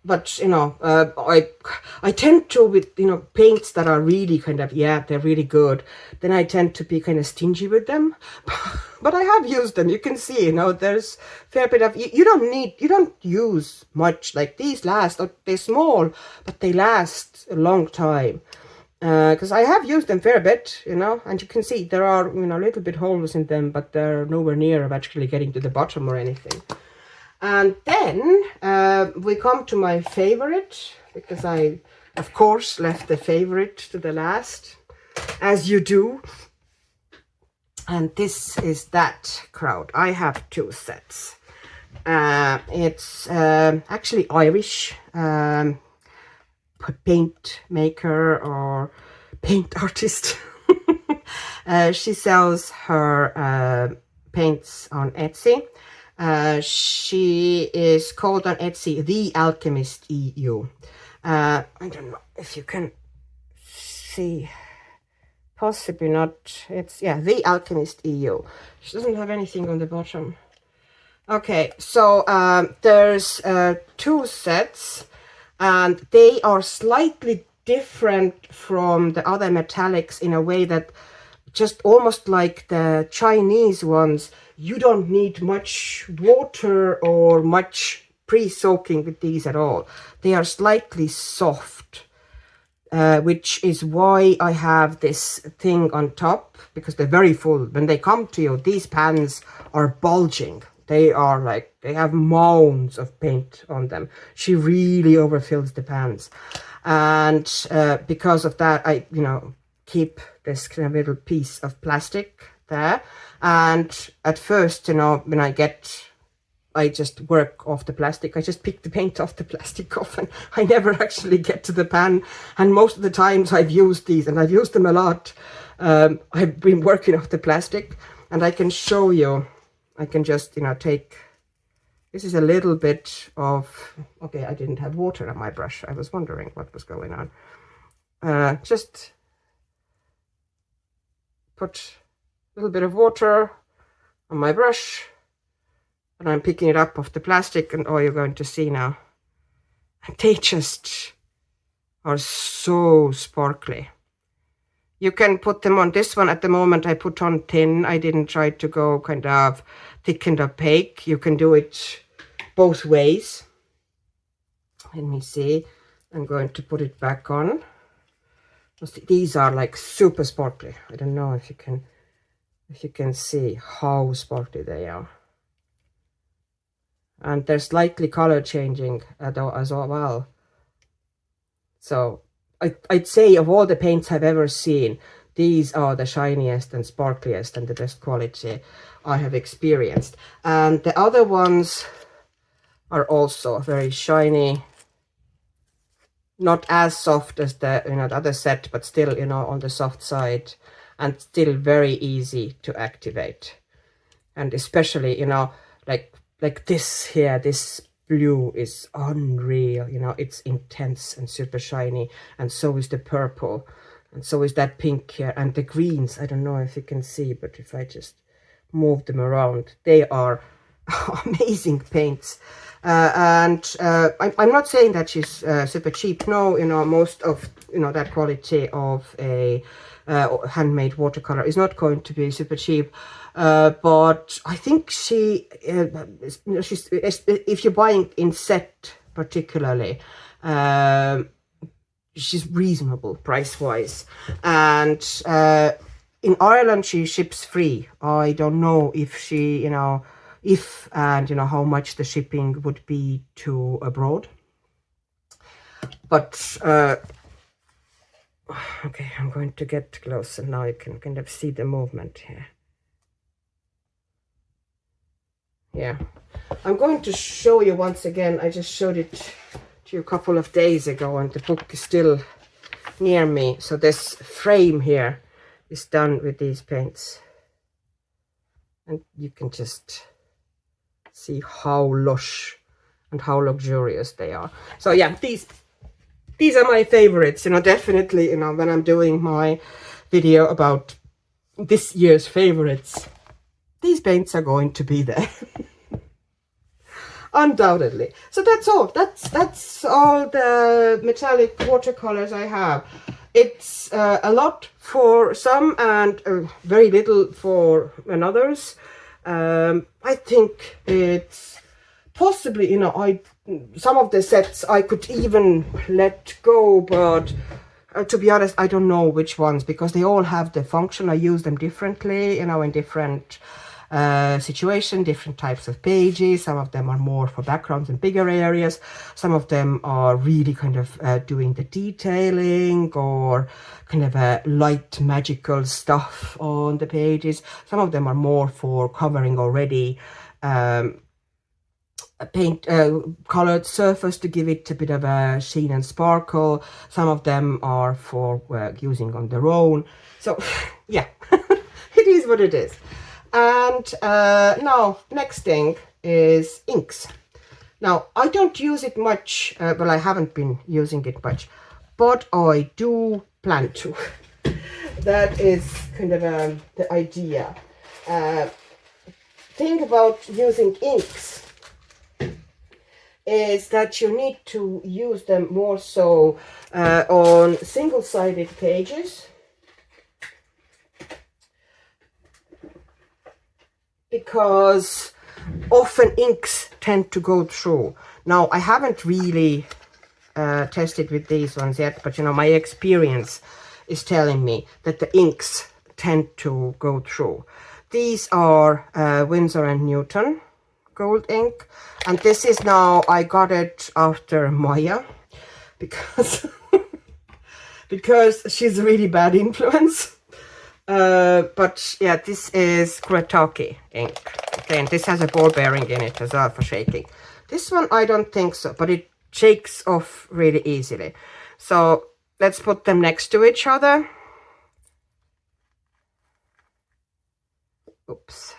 but you know, I tend to, with, you know, paints that are really kind of, yeah, they're really good, then I tend to be kind of stingy with them. But I have used them. You can see, you know, there's a fair bit of, you don't use much. Like these last, they're small, but they last a long time. Because I have used them fair bit, you know, and you can see there are, you know, a little bit holes in them, but they're nowhere near of actually getting to the bottom or anything. And then we come to my favorite, because I, of course, left the favorite to the last, as you do. And this is that crowd. I have two sets. It's actually Irish paint maker or paint artist. She sells her paints on Etsy. She is called on Etsy The Alchemist EU. I don't know if you can see, possibly not. It's, yeah, The Alchemist EU. She doesn't have anything on the bottom. Okay, so there's two sets, and they are slightly different from the other metallics in a way that, just almost like the Chinese ones, you don't need much water or much pre-soaking with these at all. They are slightly soft, which is why I have this thing on top, because they're very full. When they come to you, these pans are bulging. They are like, they have mounds of paint on them. She really overfills the pans. And because of that, I, you know, keep this kind of little piece of plastic there. And at first, you know, when I just work off the plastic. I just pick the paint off the plastic off, and I never actually get to the pan. And most of the times I've used these, and I've used them a lot. I've been working off the plastic, and I can show you. I can just, you know, take, this is a little bit of, okay, I didn't have water on my brush. I was wondering what was going on. Just put a little bit of water on my brush, and I'm picking it up off the plastic, and oh, you're going to see now. And they just are so sparkly. You can put them on, this one at the moment I put on thin. I didn't try to go kind of thick and opaque. You can do it both ways. Let me see. I'm going to put it back on. These are like super sparkly. I don't know if you can see how sparkly they are. And they're slightly color changing as well. So I'd say of all the paints I've ever seen, these are the shiniest and sparkliest and the best quality I have experienced. And the other ones are also very shiny, not as soft as the, you know, the other set, but still, you know, on the soft side, and still very easy to activate. And especially, you know, like this here, this blue is unreal, you know, it's intense and super shiny, and so is the purple, and so is that pink here, and the greens. I don't know if you can see, but if I just move them around, they are amazing paints. I'm not saying that she's super cheap. No, you know, most of, you know, that quality of a handmade watercolor is not going to be super cheap. But I think she, she's, if you're buying in set particularly, she's reasonable price-wise. And in Ireland, she ships free. I don't know if she, you know, if and, you know, how much the shipping would be to abroad. But, okay, I'm going to get close, and now you can kind of see the movement here. Yeah, I'm going to show you once again. I just showed it to you a couple of days ago, and the book is still near me. So this frame here is done with these paints, and you can just see how lush and how luxurious they are. So yeah, these are my favorites, you know, definitely, you know, when I'm doing my video about this year's favorites, these paints are going to be there. undoubtedly. So that's all. That's all the metallic watercolors I have. It's a lot for some and very little for others. I think it's possibly, you know, some of the sets I could even let go, but to be honest, I don't know which ones, because they all have the function. I use them differently, you know, in different situation, different types of pages. Some of them are more for backgrounds and bigger areas. Some of them are really kind of doing the detailing or kind of light magical stuff on the pages. Some of them are more for covering already a paint colored surface to give it a bit of a sheen and sparkle. Some of them are for using on their own. So yeah, it is what it is. And now next thing is inks. Now I don't use it much, well, I haven't been using it much, but I do plan to. That is kind of the idea. Thing about using inks is that you need to use them more so on single-sided pages, because often inks tend to go through. Now, I haven't really tested with these ones yet, but you know, my experience is telling me that the inks tend to go through. These are Winsor & Newton gold ink, and this is now, I got it after Maya, because because she's a really bad influence. But yeah, this is Kuretake ink. Okay, and this has a ball bearing in it as well for shaking. This one I don't think so, but it shakes off really easily. So let's put them next to each other. Oops.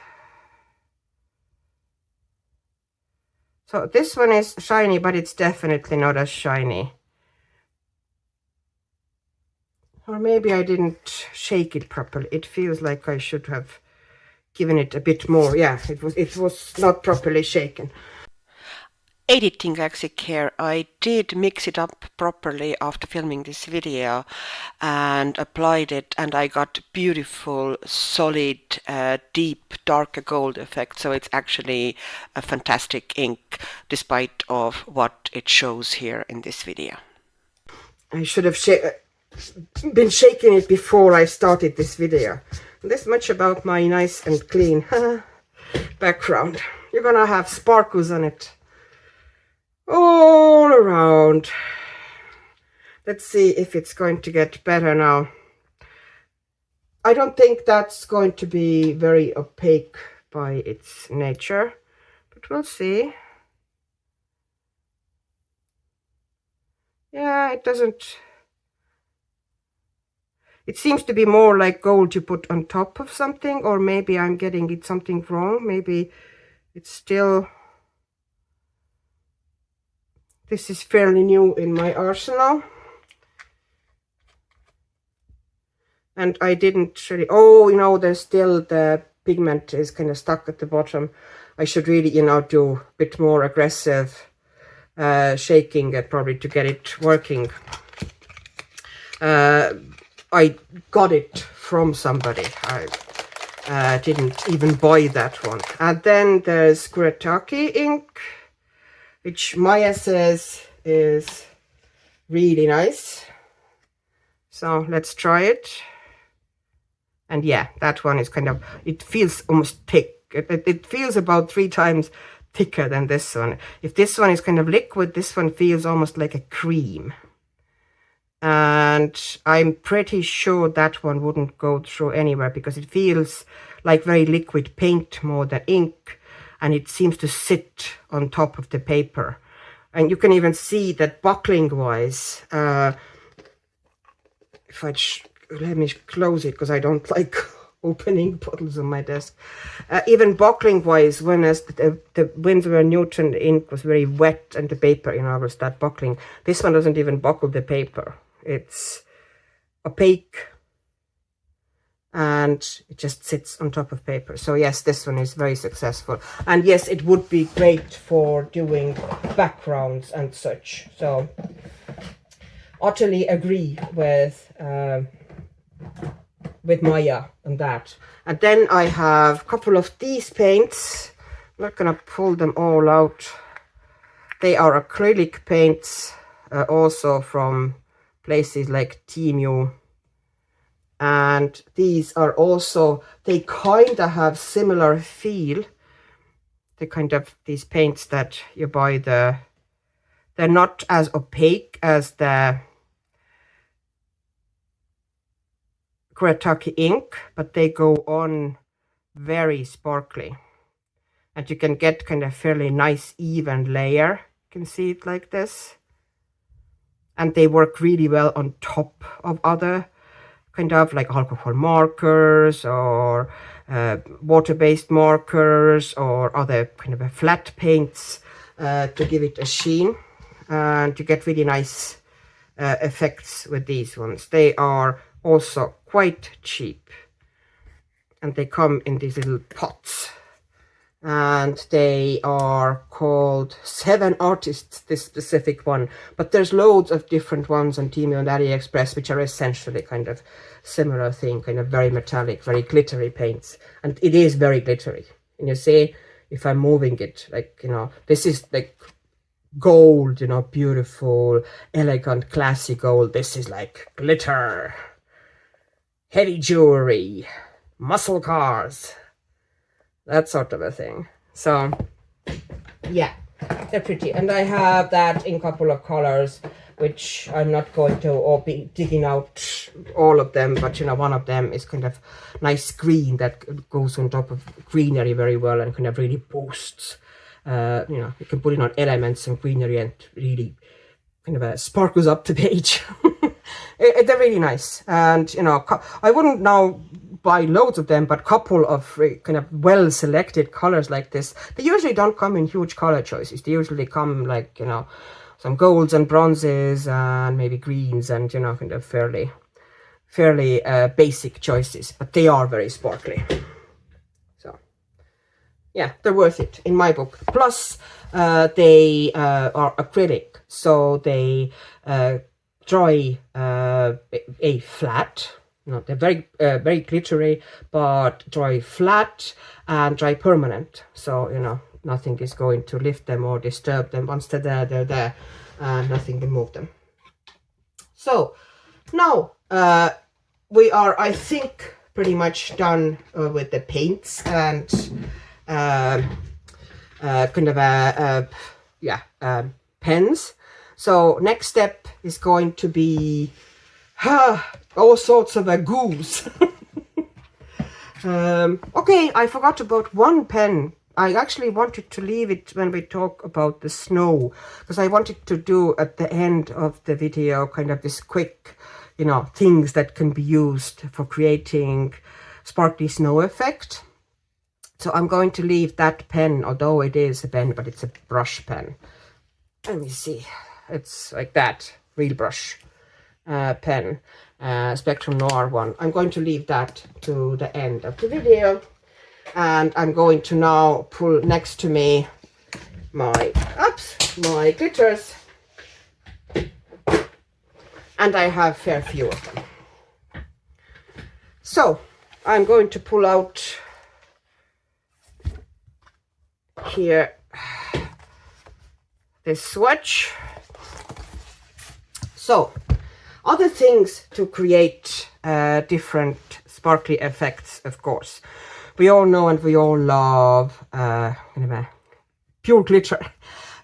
So this one is shiny, but it's definitely not as shiny. Or maybe I didn't shake it properly. It feels like I should have given it a bit more. Yeah, it was not properly shaken. Editing actually care. I did mix it up properly after filming this video and applied it, and I got beautiful, solid, deep, darker gold effect. So it's actually a fantastic ink, despite of what it shows here in this video. I should have been shaking it before I started this video. This much about my nice and clean background. You're gonna have sparkles on it all around. Let's see if it's going to get better now. I don't think that's going to be very opaque by its nature, but we'll see. Yeah, it doesn't. It seems to be more like gold you put on top of something, or maybe I'm getting it something wrong. Maybe it's still. This is fairly new in my arsenal. And I didn't really, oh, you know, there's still the pigment is kind of stuck at the bottom. I should really, you know, do a bit more aggressive shaking probably to get it working. I got it from somebody. I didn't even buy that one. And then there's Kuretake ink, which Maya says is really nice. So let's try it. And yeah, that one is kind of, it feels almost thick. It feels about 3 times thicker than this one. If this one is kind of liquid, this one feels almost like a cream. And I'm pretty sure that one wouldn't go through anywhere, because it feels like very liquid paint more than ink, and it seems to sit on top of the paper. And you can even see that buckling wise, if I let me close it because I don't like opening bottles on my desk. Even buckling wise, when the Winsor & Newton ink was very wet and the paper, you know, will start buckling. This one doesn't even buckle the paper. It's opaque and it just sits on top of paper. So yes, this one is very successful, and yes, it would be great for doing backgrounds and such. So utterly agree with Maya on that. And then I have a couple of these paints. I'm not gonna pull them all out. They are acrylic paints, also from places like Temu. And these are also, they kind of have similar feel. They kind of, these paints that you buy, they're not as opaque as the Kuretake ink, but they go on very sparkly. And you can get kind of fairly nice even layer. You can see it like this. And they work really well on top of other kind of like alcohol markers or water-based markers or other kind of flat paints to give it a sheen. And you get really nice effects with these ones. They are also quite cheap. And they come in these little pots. And they are called 7 Artists, this specific one. But there's loads of different ones on Temu and AliExpress, which are essentially kind of similar thing, kind of very metallic, very glittery paints. And it is very glittery. And you see, if I'm moving it, like, you know, this is like gold, you know, beautiful, elegant, classy gold. This is like glitter, heavy jewelry, muscle cars, that sort of a thing. So yeah, they're pretty. And I have that in a couple of colors, which I'm not going to all be digging out all of them, but you know, one of them is kind of nice green that goes on top of greenery very well and kind of really boosts, you know, you can put it on elements and greenery and really kind of sparkles up the page. They're really nice. And you know, I wouldn't now buy loads of them, but couple of kind of well selected colors like this. They usually don't come in huge color choices. They usually come like, you know, some golds and bronzes and maybe greens and, you know, kind of fairly basic choices, but they are very sparkly. So yeah, they're worth it in my book. Plus they are acrylic, so they dry a flat. No, they're very glittery, but dry flat and dry permanent. So, you know, nothing is going to lift them or disturb them. Once they're there, and nothing can move them. So now we are, I think, pretty much done with the paints and kind of pens. So next step is going to be all sorts of goos. Okay, I forgot about one pen. I actually wanted to leave it when we talk about the snow, because I wanted to do at the end of the video kind of this quick, you know, things that can be used for creating sparkly snow effect. So I'm going to leave that pen, although it is a pen, but it's a brush pen. Let me see. It's like that, real brush pen, Spectrum Noir one. I'm going to leave that to the end of the video. And I'm going to now pull next to me my glitters. And I have a fair few of them. So I'm going to pull out here this swatch. So other things to create different sparkly effects, of course. We all know and we all love pure glitter.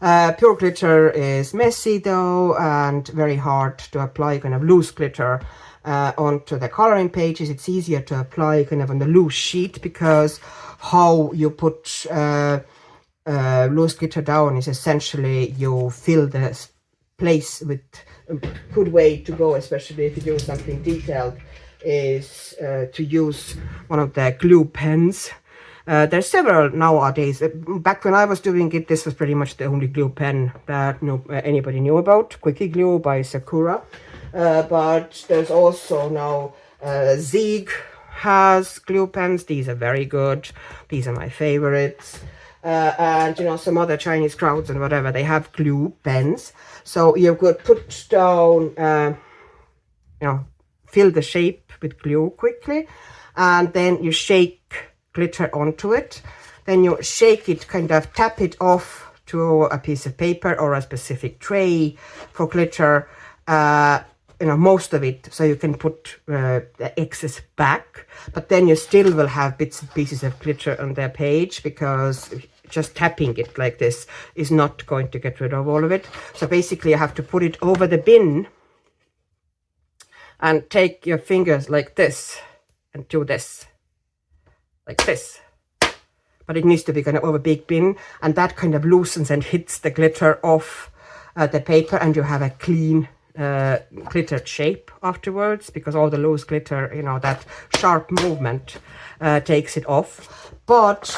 Pure glitter is messy though and very hard to apply kind of loose glitter onto the coloring pages. It's easier to apply kind of on the loose sheet, because how you put loose glitter down is essentially you fill the place with a good way to go, especially if you do something detailed, is to use one of the glue pens. There's several nowadays. Back when I was doing it, this was pretty much the only glue pen that anybody knew about. Quickie Glue by Sakura. But there's also now Zieg has glue pens. These are very good. These are my favorites. And you know, some other Chinese crowds and whatever, they have glue pens. So you could put down, you know, fill the shape with glue quickly, and then you shake glitter onto it. Then you shake it, kind of tap it off to a piece of paper or a specific tray for glitter. You know, most of it, so you can put the excess back, but then you still will have bits and pieces of glitter on their page, because just tapping it like this is not going to get rid of all of it. So basically you have to put it over the bin and take your fingers like this and do this, like this. But it needs to be kind of over a big bin, and that kind of loosens and hits the glitter off the paper, and you have a clean glittered shape afterwards, because all the loose glitter, you know, that sharp movement takes it off. But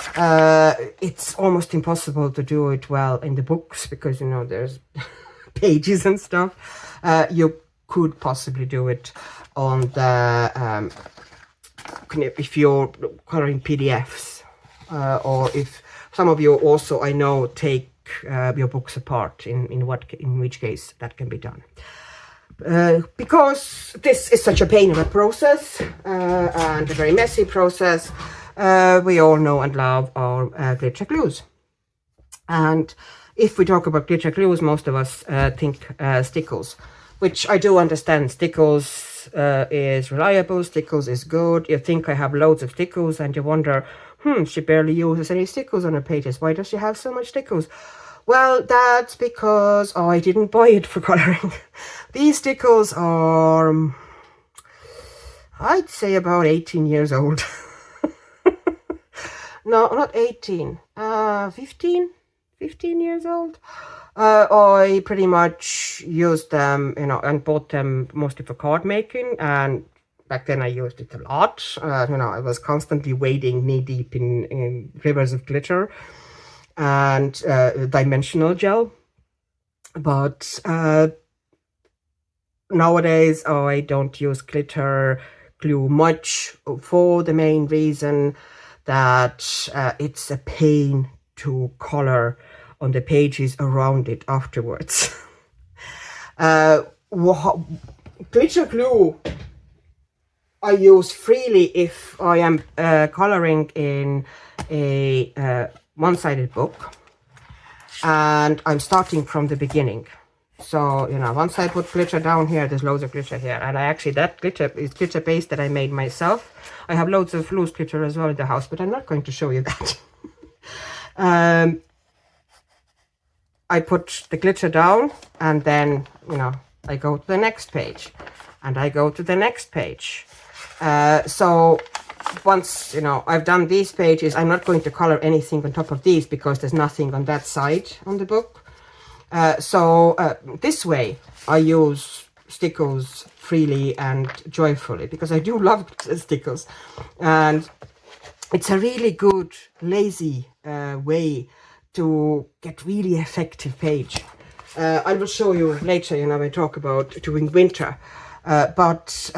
it's almost impossible to do it well in the books, because, you know, there's pages and stuff. You could possibly do it on the if you're coloring PDFs, or if some of you also, I know, take your books apart, in which case that can be done. Because this is such a pain of a process, and a very messy process, we all know and love our glitter glues. And if we talk about glitter glues, most of us think Stickles, which I do understand. Stickles is reliable, Stickles is good. You think I have loads of Stickles, and you wonder, she barely uses any Stickles on her pages. Why does she have so much Stickles? Well, that's because I didn't buy it for coloring. These Stickles are, I'd say, about 18 years old. No, not 18, 15 years old. I pretty much used them, you know, and bought them mostly for card making, and back then I used it a lot. You know, I was constantly wading knee deep in rivers of glitter and dimensional gel. But nowadays I don't use glitter glue much, for the main reason that it's a pain to color on the pages around it afterwards. Glitter glue I use freely if I am coloring in a one-sided book and I'm starting from the beginning. So, you know, once I put glitter down here, there's loads of glitter here, and I actually, that glitter is glitter base that I made myself. I have loads of loose glitter as well in the house, but I'm not going to show you that. I put the glitter down, and then, you know, I go to the next page, and I go to the next page. So once, you know, I've done these pages, I'm not going to color anything on top of these, because there's nothing on that side on the book. So this way I use Stickles freely and joyfully, because I do love Stickles, and it's a really good lazy way to get really effective page. I will show you later, you know, when I talk about doing winter, but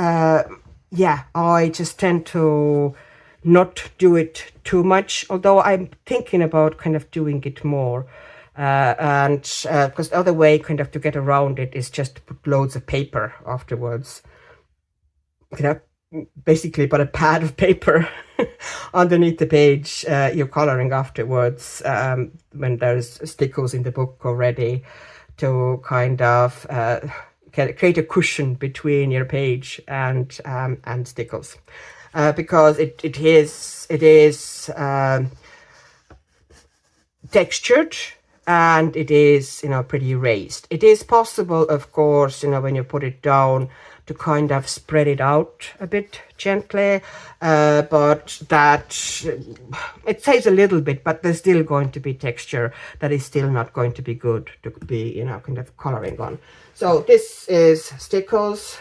yeah, I just tend to not do it too much, although I'm thinking about kind of doing it more. And because the other way kind of to get around it is just to put loads of paper afterwards. You know, basically put a pad of paper underneath the page you're coloring afterwards, when there's Stickles in the book already, to kind of create a cushion between your page and Stickles, because it is textured. And it is, you know, pretty raised. It is possible, of course, you know, when you put it down, to kind of spread it out a bit gently, but that, it saves a little bit, but there's still going to be texture that is still not going to be good to be, you know, kind of coloring on. So this is Stickles,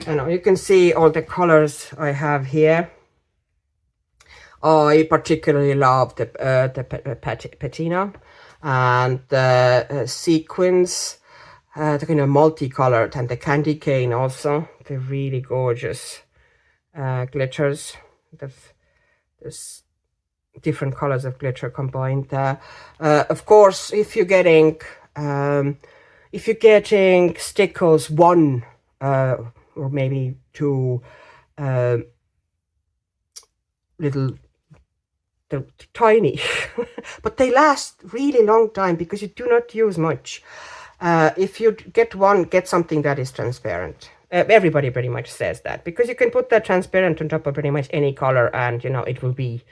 and you can see all the colors I have here. I particularly love the patina and the sequins, the kind of multicolored, and the candy cane also. They're really gorgeous. glitters. There's different colors of glitter combined there. Of course, if you're getting Stickles 1 or maybe 2 little, they're tiny, but they last really long time because you do not use much. If you get something that is transparent. Everybody pretty much says that, because you can put that transparent on top of pretty much any color and, you know, it will be,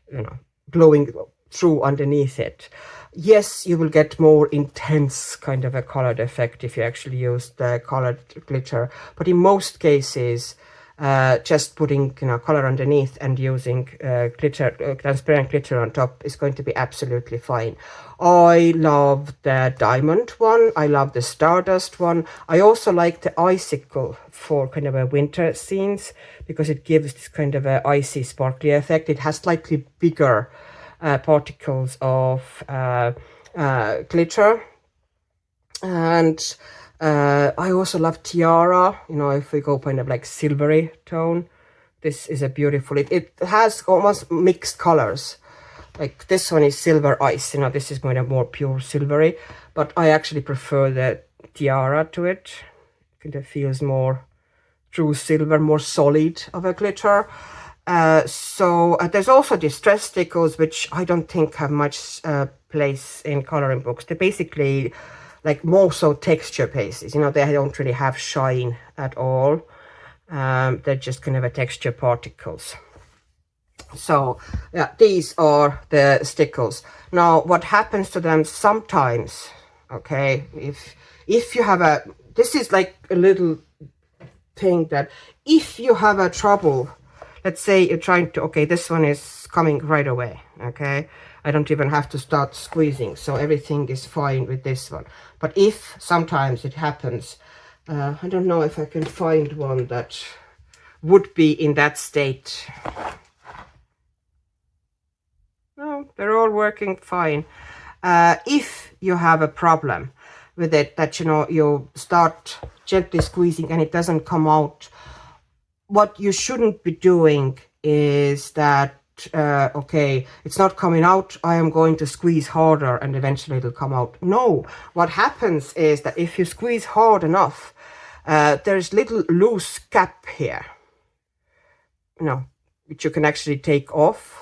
you know, glowing through underneath it. Yes, you will get more intense kind of a colored effect if you actually use the colored glitter, but in most cases, just putting, you know, color underneath and using glitter, transparent glitter on top is going to be absolutely fine. I love the diamond one. I love the stardust one. I also like the icicle for kind of a winter scenes because it gives this kind of a icy sparkly effect. It has slightly bigger particles of glitter. And I also love tiara, you know, if we go kind of like silvery tone. This is a beautiful, it has almost mixed colors. Like this one is silver ice, you know, this is kind of more pure silvery, but I actually prefer the tiara to it. Kind of feels more true silver, more solid of a glitter. So there's also distress stickles, which I don't think have much place in coloring books. They're basically like more so texture pieces, you know, they don't really have shine at all. They're just kind of a texture particles. So yeah, these are the stickles. Now what happens to them sometimes, okay, if you have this is like a little thing that if you have a trouble, let's say you're trying to, okay, this one is coming right away, okay, I don't even have to start squeezing, so everything is fine with this one. But if sometimes it happens, I don't know if I can find one that would be in that state. No, they're all working fine. If you have a problem with it, that, you know, you start gently squeezing and it doesn't come out, what you shouldn't be doing is that, okay, it's not coming out, I am going to squeeze harder and eventually it'll come out. No, what happens is that if you squeeze hard enough, there's little loose cap here, you know, which you can actually take off.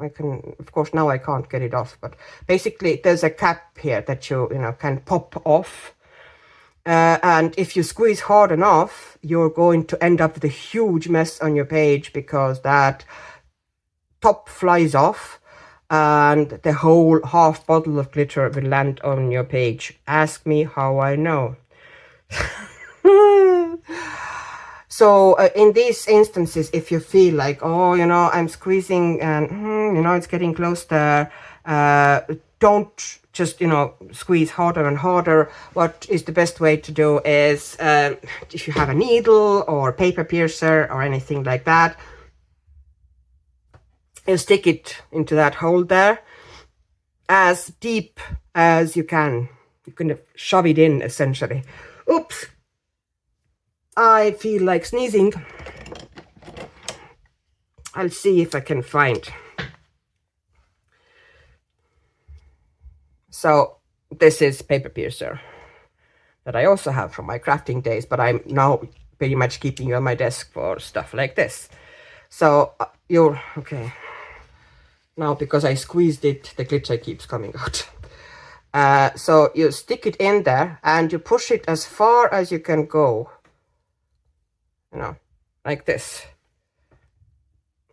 I can, of course, now I can't get it off, but basically there's a cap here that you know, can pop off. And if you squeeze hard enough, you're going to end up with a huge mess on your page because that top flies off and the whole half bottle of glitter will land on your page. Ask me how I know. So in these instances, if you feel like, oh, you know, I'm squeezing and, you know, it's getting close there, don't just, you know, squeeze harder and harder. What is the best way to do is, if you have a needle or paper piercer or anything like that, you stick it into that hole there as deep as you can. You can shove it in, essentially. Oops. I feel like sneezing. I'll see if I can find. So this is paper piercer that I also have from my crafting days, but I'm now pretty much keeping it on my desk for stuff like this. So you're okay. Now because I squeezed it, the glitter keeps coming out. So you stick it in there and you push it as far as you can go. You know, like this.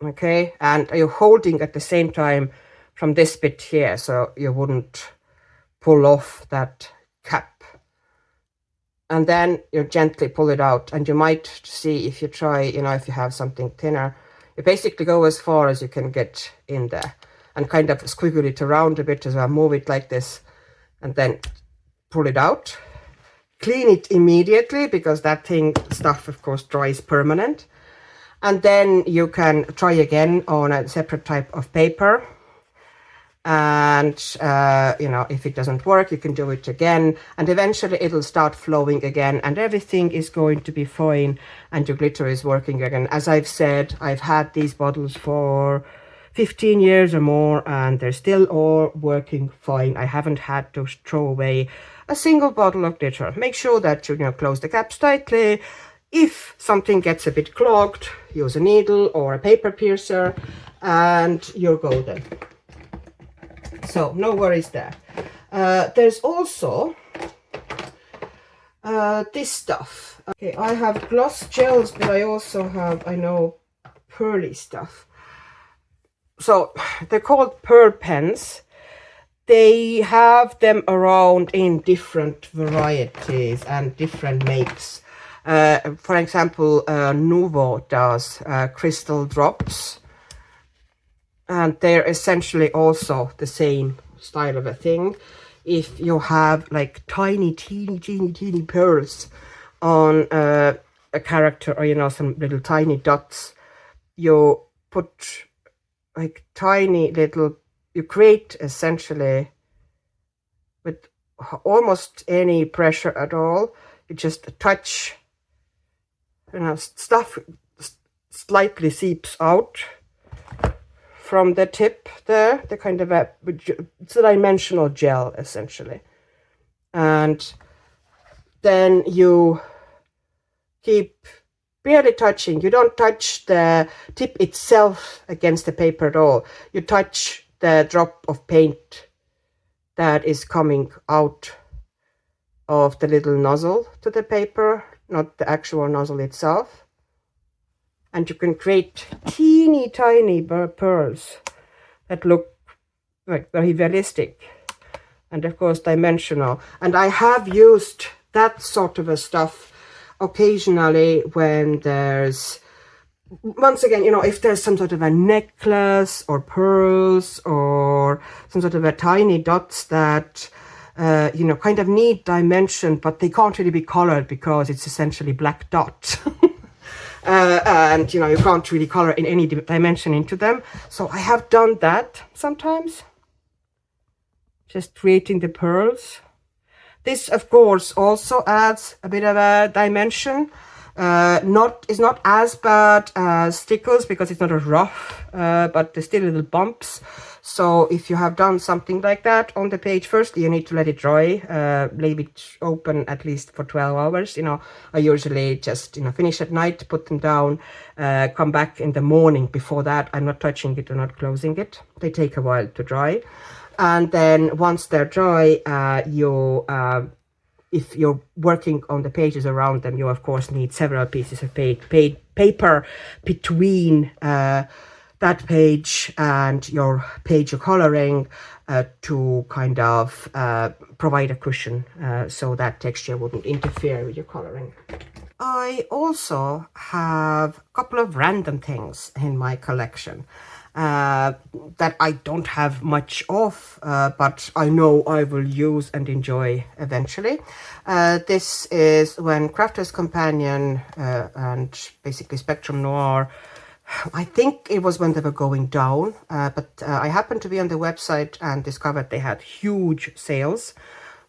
Okay, and you're holding at the same time from this bit here, so you wouldn't pull off that cap. And then you gently pull it out, and you might see, if you try, you know, if you have something thinner, you basically go as far as you can get in there and kind of squiggle it around a bit as well, move it like this, and then pull it out. Clean it immediately because that stuff of course dries permanent, and then you can try again on a separate type of paper. and you know, if it doesn't work, you can do it again, and eventually it'll start flowing again, and everything is going to be fine, and your glitter is working again. As I've said, I've had these bottles for 15 years or more, and they're still all working fine. I haven't had to throw away a single bottle of glitter. Make sure that you know, close the caps tightly. If something gets a bit clogged, use a needle or a paper piercer, and you're golden. So no worries there. There's also this stuff. Okay, I have gloss gels, but I also have, I know, pearly stuff. So they're called pearl pens. They have them around in different varieties and different makes. For example, Nuvo does crystal drops, and they're essentially also the same style of a thing. If you have like tiny, teeny pearls on a character, or you know, some little tiny dots, you put like tiny little, you create essentially with almost any pressure at all. You just touch, you know, stuff slightly seeps out from the tip there, the kind of a, it's a dimensional gel essentially. And then you keep barely touching. You don't touch the tip itself against the paper at all. You touch the drop of paint that is coming out of the little nozzle to the paper, not the actual nozzle itself. And you can create teeny tiny pearls that look like very realistic and of course dimensional. And I have used that sort of a stuff occasionally when there's, once again, you know, if there's some sort of a necklace or pearls or some sort of a tiny dots that you know, kind of need dimension, but they can't really be colored because it's essentially black dot. And you know, you can't really color in any dimension into them. So I have done that sometimes, just creating the pearls. This of course also adds a bit of a dimension. It's not as bad as Stickles because it's not as rough, but there's still little bumps. So if you have done something like that on the page, first you need to let it dry, leave it open at least for 12 hours. You know, I usually just, you know, finish at night, put them down, come back in the morning. Before that, I'm not touching it or not closing it. They take a while to dry. And then once they're dry, if you're working on the pages around them, you of course need several pieces of paper between that page and your page you're coloring to kind of provide a cushion so that texture wouldn't interfere with your coloring. I also have a couple of random things in my collection that I don't have much of, but I know I will use and enjoy eventually. This is when Crafter's Companion and basically Spectrum Noir, I think it was when they were going down, but I happened to be on the website and discovered they had huge sales.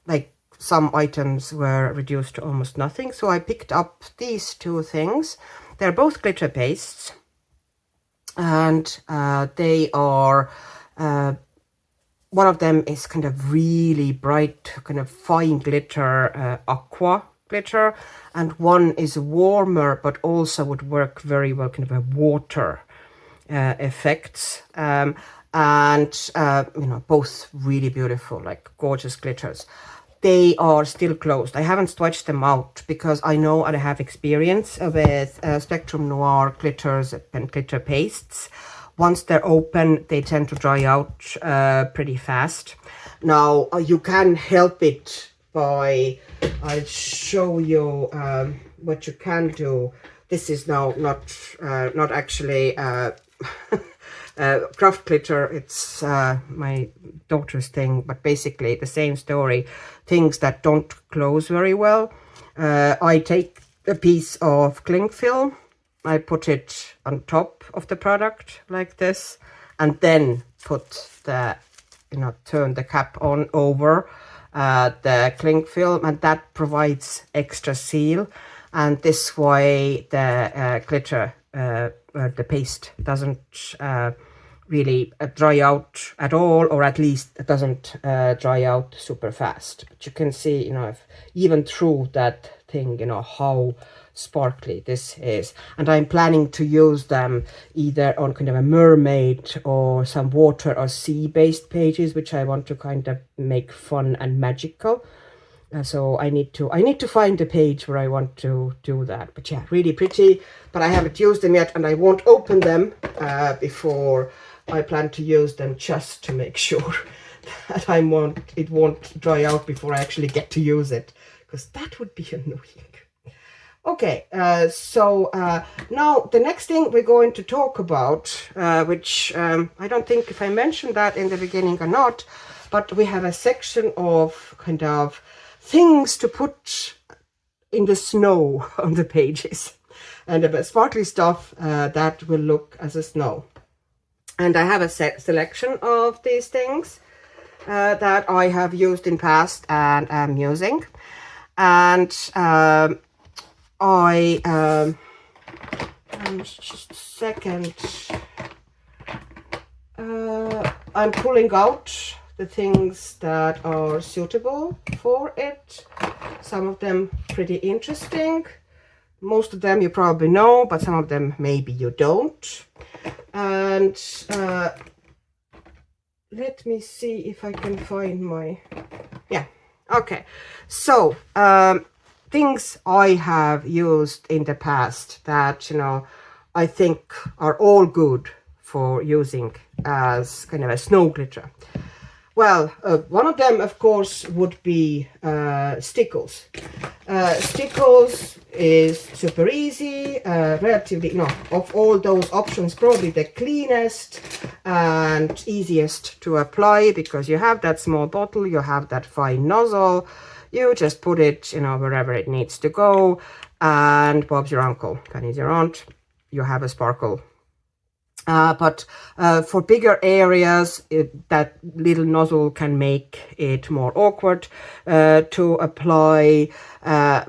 Like some items were reduced to almost nothing. So I picked up these two things. They're both glitter pastes. And they are, one of them is kind of really bright, kind of fine glitter, aqua glitter, and one is warmer, but also would work very well, kind of a water effects. And, you know, both really beautiful, like gorgeous glitters. They are still closed. I haven't swatched them out because I know and I have experience with Spectrum Noir glitters and glitter pastes. Once they're open, they tend to dry out pretty fast. Now, you can help it by, I'll show you what you can do. This is now not actually craft glitter, it's my daughter's thing, but basically the same story. Things that don't close very well, I take a piece of cling film, I put it on top of the product like this, and then put the you know, turn the cap on over the cling film, and that provides extra seal. And this way the glitter, the paste doesn't really dry out at all, or at least it doesn't dry out super fast. But you can see, you know, if, even through that thing, you know, how sparkly this is. And I'm planning to use them either on kind of a mermaid or some water or sea based pages, which I want to kind of make fun and magical. So I need to find a page where I want to do that. But yeah, really pretty, but I haven't used them yet, and I won't open them before I plan to use them, just to make sure that it won't dry out before I actually get to use it, because that would be annoying. Okay, so now the next thing we're going to talk about, which I don't think if I mentioned that in the beginning or not, but we have a section of kind of things to put in the snow on the pages, and a sparkly stuff that will look as a snow. And I have a selection of these things that I have used in past and am using. And just a second, I'm pulling out the things that are suitable for it. Some of them pretty interesting. Most of them you probably know, but some of them maybe you don't. And let me see if I can find my, yeah, okay. So things I have used in the past that, you know, I think are all good for using as kind of a snow glitter. Well, one of them, of course, would be Stickles. Stickles is super easy, relatively, you know, of all those options, probably the cleanest and easiest to apply, because you have that small bottle, you have that fine nozzle, you just put it, you know, wherever it needs to go, and Bob's your uncle, Penny's your aunt, you have a sparkle. But for bigger areas, that little nozzle can make it more awkward to apply.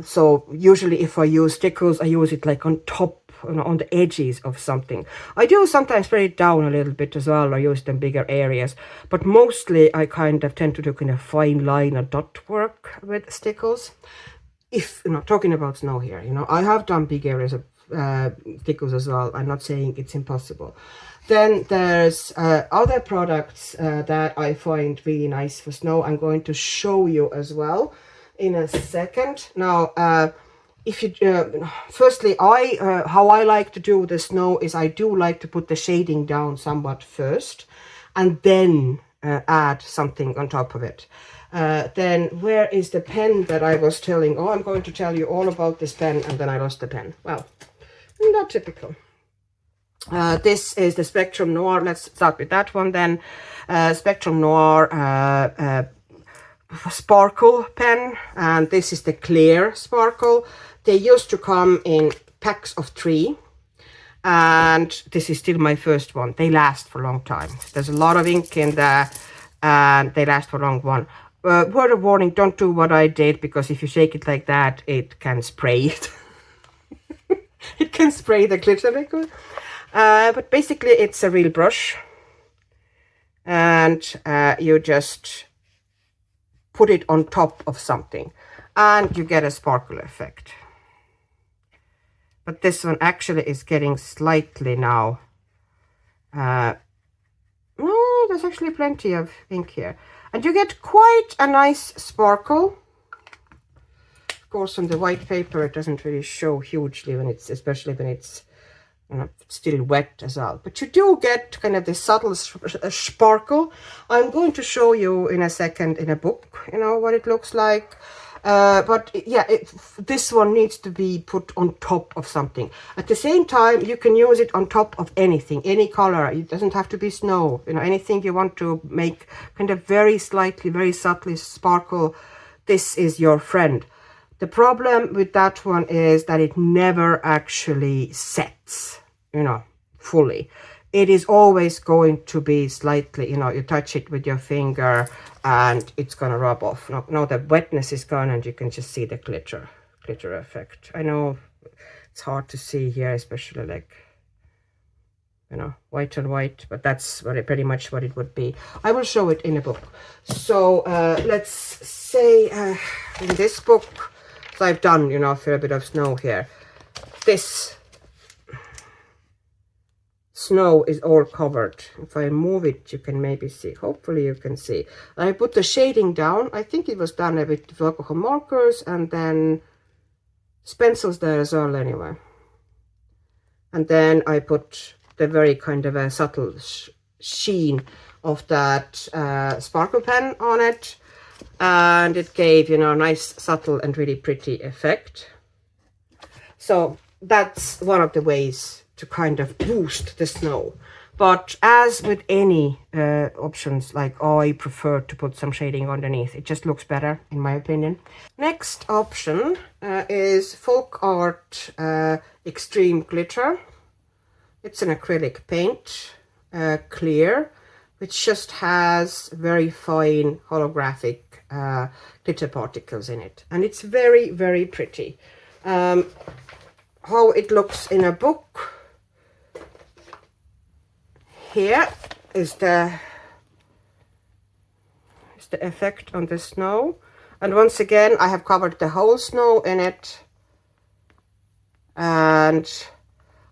So usually if I use Stickles, I use it like on top, you know, on the edges of something. I do sometimes spray it down a little bit as well, or use it in bigger areas. But mostly I kind of tend to do kind of fine line or dot work with Stickles. If, you know, talking about snow here, you know, I have done big areas of Stickles as well. I'm not saying it's impossible. Then there's other products that I find really nice for snow. I'm going to show you as well in a second. Now, if you firstly, how I like to do the snow is I do like to put the shading down somewhat first, and then add something on top of it. Then where is the pen that I was telling? Oh, I'm going to tell you all about this pen, and then I lost the pen. Well, not typical. This is the Spectrum Noir. Let's start with that one then. Spectrum Noir sparkle pen, and this is the clear sparkle. They used to come in packs of 3, and this is still my first one. They last for a long time. There's a lot of ink in there, and they last for a long one. Word of warning, don't do what I did, because if you shake it like that, it can spray it. It can spray the glitter liquid. But basically it's a real brush, and you just put it on top of something and you get a sparkle effect. But this one actually is getting slightly now. Oh, there's actually plenty of ink here, and you get quite a nice sparkle. Of course, on the white paper it doesn't really show hugely when it's, especially when it's, you know, still wet as well, but you do get kind of the subtle sparkle. I'm going to show you in a second in a book, you know, what it looks like. But yeah, this one needs to be put on top of something. At the same time, you can use it on top of anything, any color. It doesn't have to be snow, you know, anything you want to make kind of very slightly, very subtly sparkle. This is your friend. The problem with that one is that it never actually sets, you know, fully. it is always going to be slightly, you know, you touch it with your finger and it's gonna rub off. Now the wetness is gone and you can just see the glitter effect. I know it's hard to see here, especially like, you know, white on white, but that's what it, pretty much what it would be. I will show it in a book. So let's say in this book, so I've done, you know, a fair bit of snow here. This snow is all covered. If I move it, you can maybe see. Hopefully you can see. I put the shading down. I think it was done with alcohol markers and then pencils there as well anyway. And then I put the very kind of a subtle sheen of that sparkle pen on it. And it gave, you know, a nice, subtle and really pretty effect. So that's one of the ways to kind of boost the snow. But as with any options, like I prefer to put some shading underneath. It just looks better, in my opinion. Next option is FolkArt Extreme Glitter. It's an acrylic paint, clear, which just has very fine holographic glitter particles in it. And it's very, very pretty. How it looks in a book. Here is the effect on the snow. And once again, I have covered the whole snow in it. And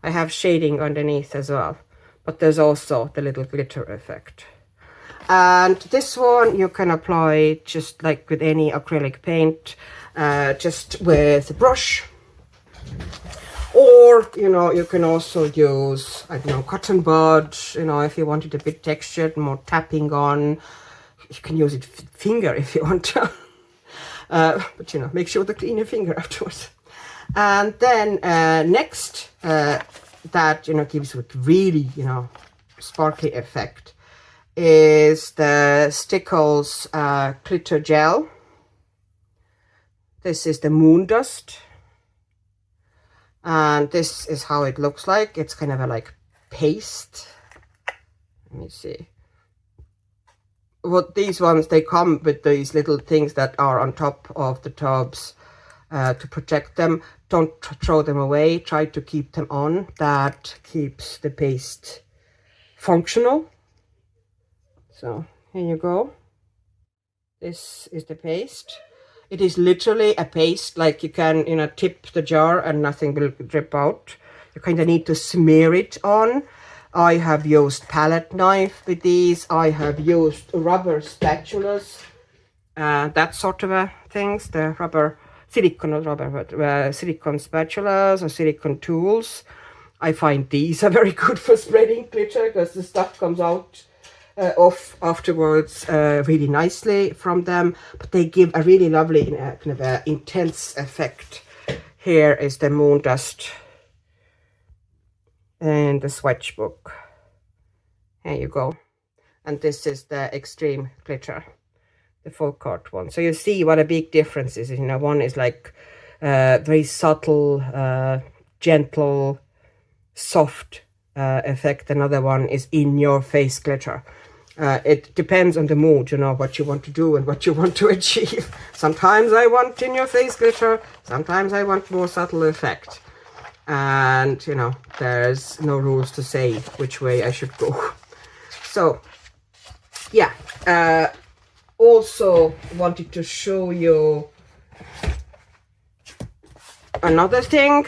I have shading underneath as well. But there's also the little glitter effect. And this one you can apply just like with any acrylic paint, just with a brush. Or, you know, you can also use, I don't know, cotton bud, you know, if you want it a bit textured, more tapping on. You can use it finger if you want to. But, you know, make sure to clean your finger afterwards. And then next, that, you know, gives it really, you know, sparkly effect is the Stickles glitter gel. This is the moon dust. And this is how it looks like. It's kind of a like paste. Let me see. What these ones, they come with these little things that are on top of the tubs to protect them. Don't throw them away. Try to keep them on. That keeps the paste functional. So here you go. This is the paste. It is literally a paste, like you can, you know, tip the jar and nothing will drip out. You kind of need to smear it on. I have used palette knife with these. I have used rubber spatulas, that sort of things. The rubber, silicone, not rubber, but silicone spatulas or silicone tools. I find these are very good for spreading glitter because the stuff comes out off afterwards really nicely from them, but they give a really lovely kind of a intense effect. Here is the moon dust and the swatch book. There you go. And this is the extreme glitter, the FolkArt one. So you see what a big difference is. You know, one is like very subtle, gentle, soft effect. Another one is in your face glitter. It depends on the mood, you know, what you want to do and what you want to achieve. Sometimes I want in your face glitter, sometimes I want more subtle effect. And, you know, there's no rules to say which way I should go. So, yeah, also wanted to show you another thing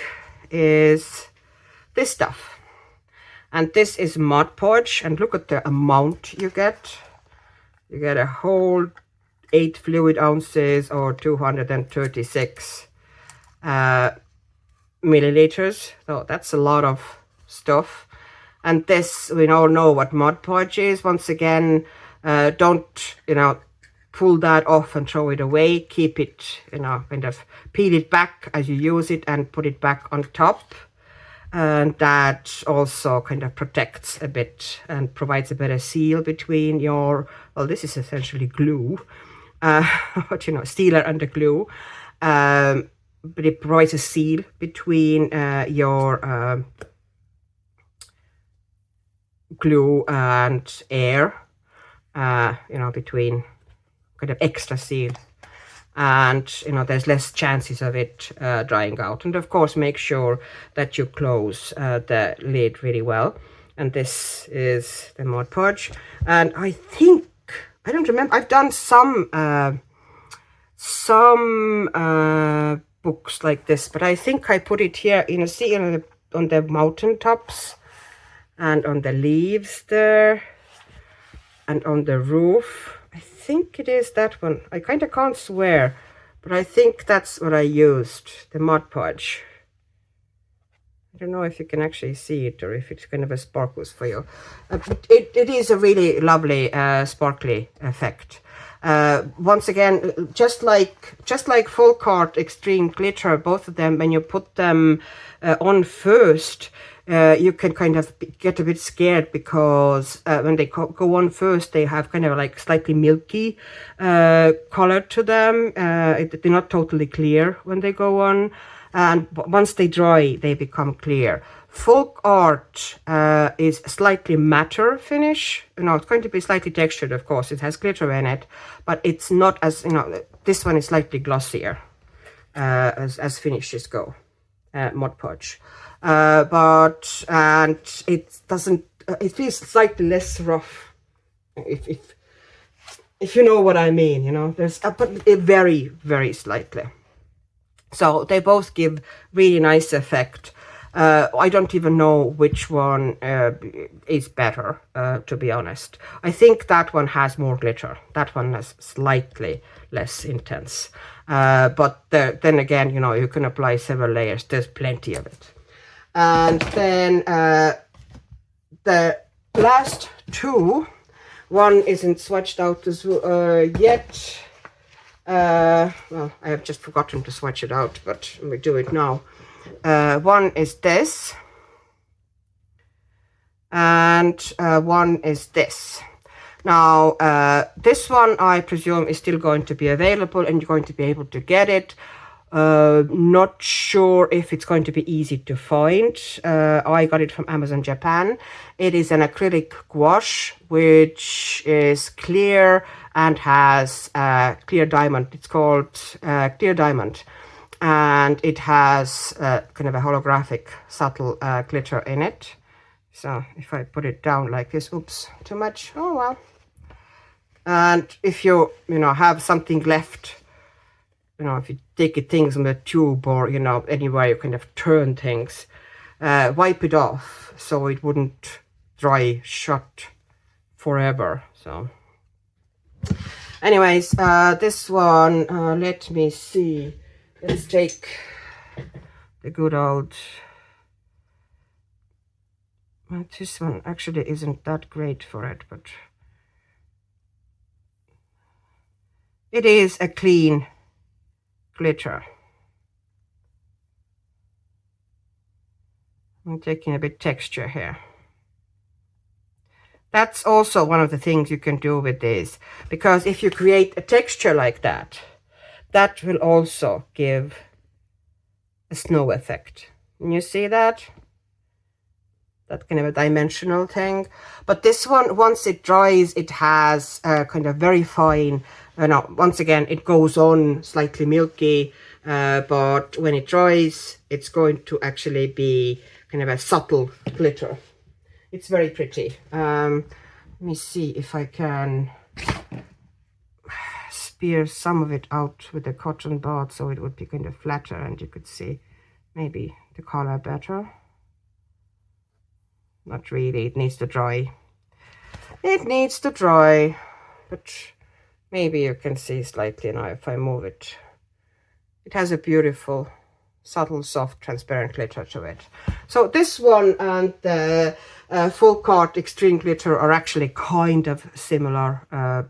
is this stuff. And this is Mod Podge, and look at the amount you get. You get a whole 8 fluid ounces or 236 milliliters. So that's a lot of stuff. And this, we all know what Mod Podge is. Once again, don't, you know, pull that off and throw it away. Keep it, you know, kind of peel it back as you use it and put it back on top. And that also kind of protects a bit and provides a better seal between your, well, this is essentially glue, but, you know, sealer under glue. But it provides a seal between your glue and air, you know, between kind of extra seal, and you know, there's less chances of it drying out. And of course, make sure that you close the lid really well. And this is the Mod Podge, and I think, I don't remember, I've done some books like this, but I think I put it here in a see on the mountain tops and on the leaves there and on the roof. I think it is that one. I kind of can't swear, but I think that's what I used, the Mod Podge. I don't know if you can actually see it or if it's kind of a sparkles for you. It is a really lovely sparkly effect. Once again, just like FolkArt Extreme Glitter, both of them, when you put them on first, you can kind of get a bit scared because when they go on first, they have kind of like slightly milky color to them. They're not totally clear when they go on, and once they dry, they become clear. FolkArt is slightly matter finish. You know, it's going to be slightly textured, of course. It has glitter in it, but it's not as, you know, this one is slightly glossier as finishes go, Mod Podge. And it doesn't, it feels slightly less rough, if you know what I mean, you know. There's but it very, very slightly. So they both give really nice effect. I don't even know which one is better, to be honest. I think that one has more glitter. That one is slightly less intense. But then again, you know, you can apply several layers. There's plenty of it. And then the last two, one isn't swatched out as yet. Well, I have just forgotten to swatch it out, but we do it now. One is this, and one is this. Now, this one I presume is still going to be available and you're going to be able to get it. Not sure if it's going to be easy to find. I got it from Amazon Japan. It is an acrylic gouache, which is clear and has clear diamond. It's called Clear Diamond. And it has kind of a holographic subtle glitter in it. So if I put it down like this, oops, too much, oh well. And if you know, have something left, you know, if you take things on the tube or, you know, anywhere you kind of turn things, wipe it off so it wouldn't dry shut forever. So anyways, this one, let me see. Let's take the good old, well, this one actually isn't that great for it, but it is a clean glitter. I'm taking a bit texture here. That's also one of the things you can do with this, because if you create a texture like that, that will also give a snow effect. And you see that? That kind of a dimensional thing. But this one, once it dries, it has kind of very fine, once again, it goes on slightly milky, but when it dries, it's going to actually be kind of a subtle glitter. It's very pretty. Let me see if I can spear some of it out with the cotton bud so it would be kind of flatter and you could see maybe the color better. Not really, it needs to dry. It needs to dry, but maybe you can see slightly now if I move it. It has a beautiful, subtle, soft, transparent glitter to it. So this one and the FolkArt Extreme Glitter are actually kind of similar,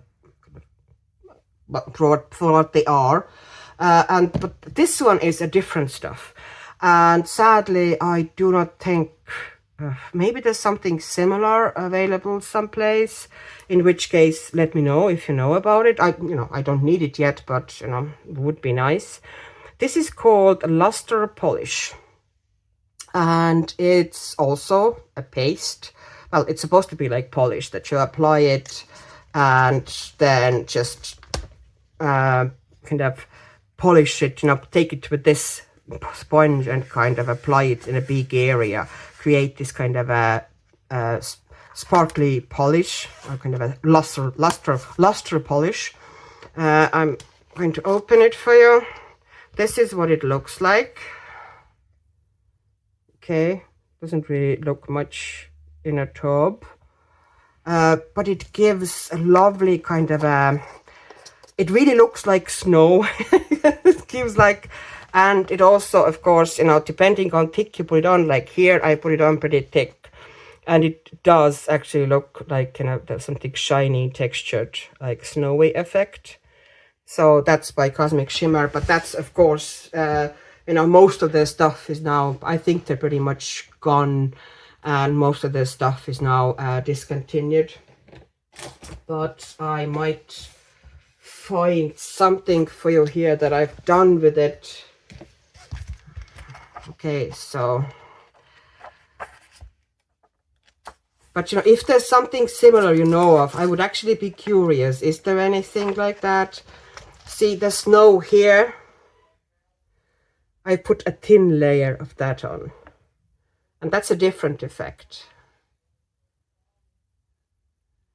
but for what they are. But this one is a different stuff. And sadly, I do not think, maybe there's something similar available someplace, in which case let me know if you know about it. I don't need it yet, but it would be nice. This is called Luster Polish, and it's also a paste, well, it's supposed to be like polish, that you apply it and then just kind of polish it, you know, take it with this sponge and kind of apply it in a big area, create this kind of a sparkly polish, or kind of a luster polish. I'm going to open it for you. This is what it looks like. Okay, doesn't really look much in a tub, but it gives a lovely kind of a, it really looks like snow. It gives like, and it also, of course, you know, depending on thick you put it on, like here I put it on pretty thick, and it does actually look like, you know, there's something shiny, textured, like snowy effect. So that's by Cosmic Shimmer, but that's, of course, you know, most of the stuff is now, I think they're pretty much gone, and most of the stuff is now discontinued. But I might find something for you here that I've done with it. Okay, so, but you know, if there's something similar you know of, I would actually be curious. Is there anything like that? See the snow here? I put a thin layer of that on, and that's a different effect.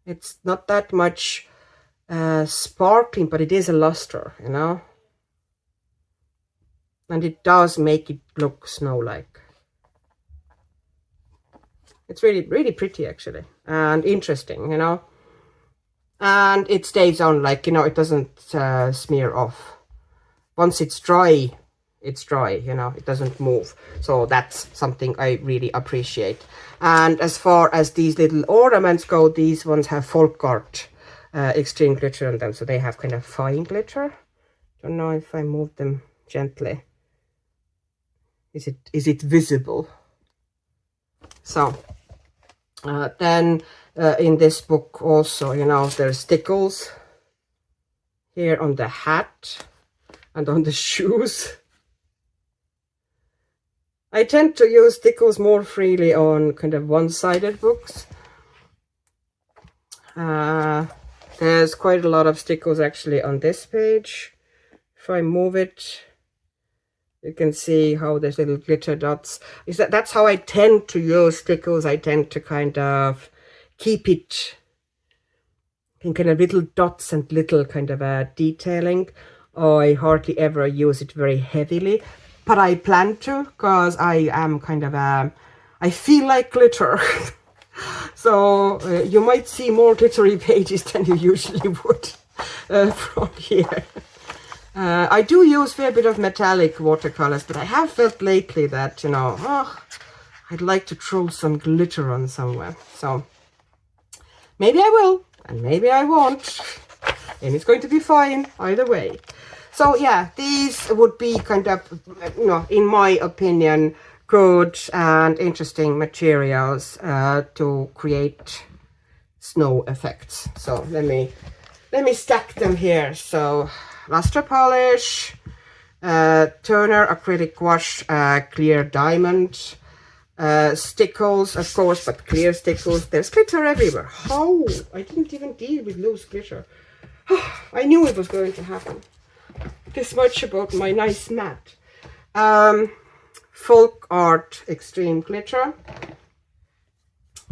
It's not that much sparkling, but it is a luster, you know, and it does make it look snow-like. It's really, really pretty, actually, and interesting, you know, and it stays on, like, you know, it doesn't smear off. Once it's dry, you know, it doesn't move. So that's something I really appreciate. And as far as these little ornaments go, these ones have FolkArt extreme glitter on them, so they have kind of fine glitter. Don't know if I move them gently. Is it visible? So then in this book also, you know, there's Stickles here on the hat and on the shoes. I tend to use Stickles more freely on kind of one-sided books. There's quite a lot of Stickles actually on this page. If I move it, you can see how there's little glitter dots. That's how I tend to use Stickles. I tend to kind of keep it in kind of little dots and little kind of detailing. I hardly ever use it very heavily, but I plan to, because I am kind of I feel like glitter. So you might see more glittery pages than you usually would from here. I do use a fair bit of metallic watercolors, but I have felt lately that, you know, I'd like to throw some glitter on somewhere. So maybe I will, and maybe I won't, and it's going to be fine either way. So yeah, these would be kind of, you know, in my opinion, good and interesting materials to create snow effects. So let me stack them here. So luster polish, Turner acrylic gouache, clear diamond, Stickles, of course, but clear Stickles. There's glitter everywhere. How? I didn't even deal with loose glitter. I knew it was going to happen. This much about my nice mat. FolkArt extreme glitter,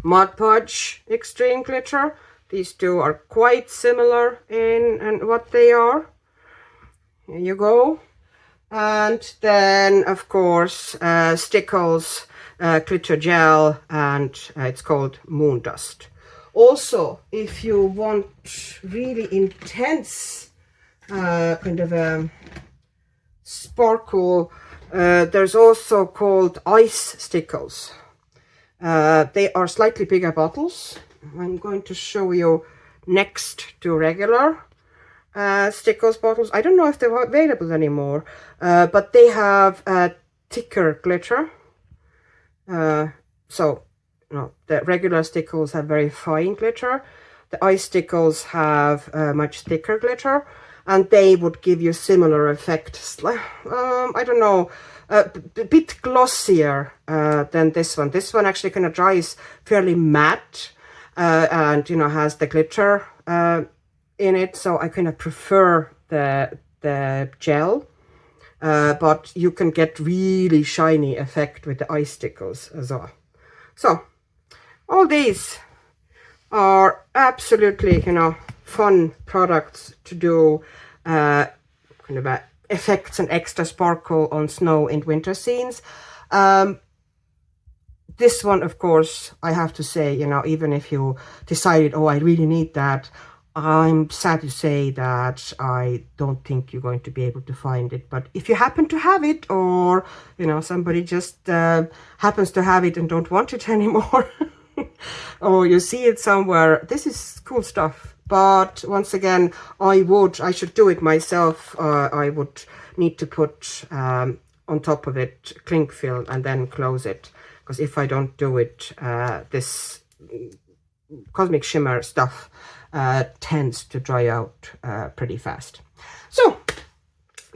Mod Podge extreme glitter. These two are quite similar in what they are. Here you go. And then, of course, Stickles glitter gel, and it's called Moon Dust. Also, if you want really intense kind of a sparkle, there's also called Ice Stickles. They are slightly bigger bottles. I'm going to show you next to regular Stickles bottles. I don't know if they're available anymore, but they have thicker glitter. So, no, the regular Stickles have very fine glitter. The Ice Stickles have much thicker glitter. and they would give you similar effects. I don't know, a bit glossier than this one. This one actually kind of dries fairly matte, and you know, has the glitter in it, so I kind of prefer the gel. But you can get really shiny effect with the icicles as well. So all these are absolutely, you know, fun products to do kind of effects and extra sparkle on snow and winter scenes. This one, of course, I have to say, you know, even if you decided, oh, I really need that, I'm sad to say that I don't think you're going to be able to find it. But if you happen to have it, or, you know, somebody just happens to have it and don't want it anymore, or you see it somewhere, this is cool stuff. But once again, I should do it myself. I would need to put on top of it cling film and then close it. Because if I don't do it, this Cosmic Shimmer stuff tends to dry out pretty fast. So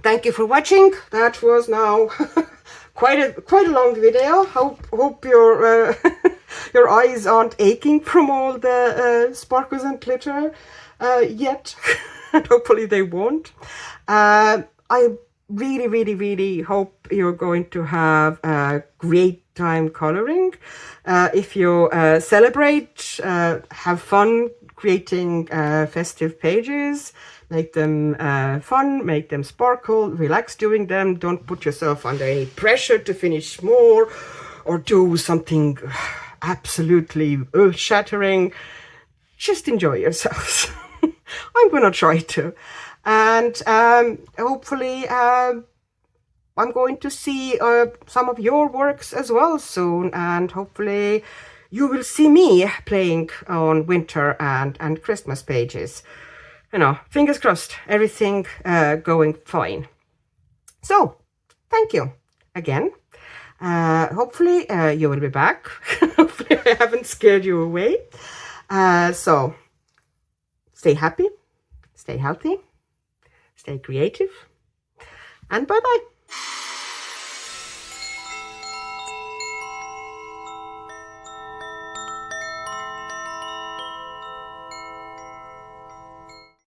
thank you for watching. That was now quite a long video. Hope your your eyes aren't aching from all the sparkles and glitter yet. And hopefully they won't. I really hope you're going to have a great time coloring. If you celebrate, have fun creating festive pages, make them fun, make them sparkle, relax doing them. Don't put yourself under any pressure to finish more or do something absolutely earth-shattering. Just enjoy yourselves. I'm gonna try to. And hopefully I'm going to see some of your works as well soon, and hopefully you will see me playing on winter and Christmas pages. You know, fingers crossed, everything going fine. So, thank you again. Hopefully you will be back. Hopefully I haven't scared you away. So, stay happy, stay healthy, stay creative, and bye-bye.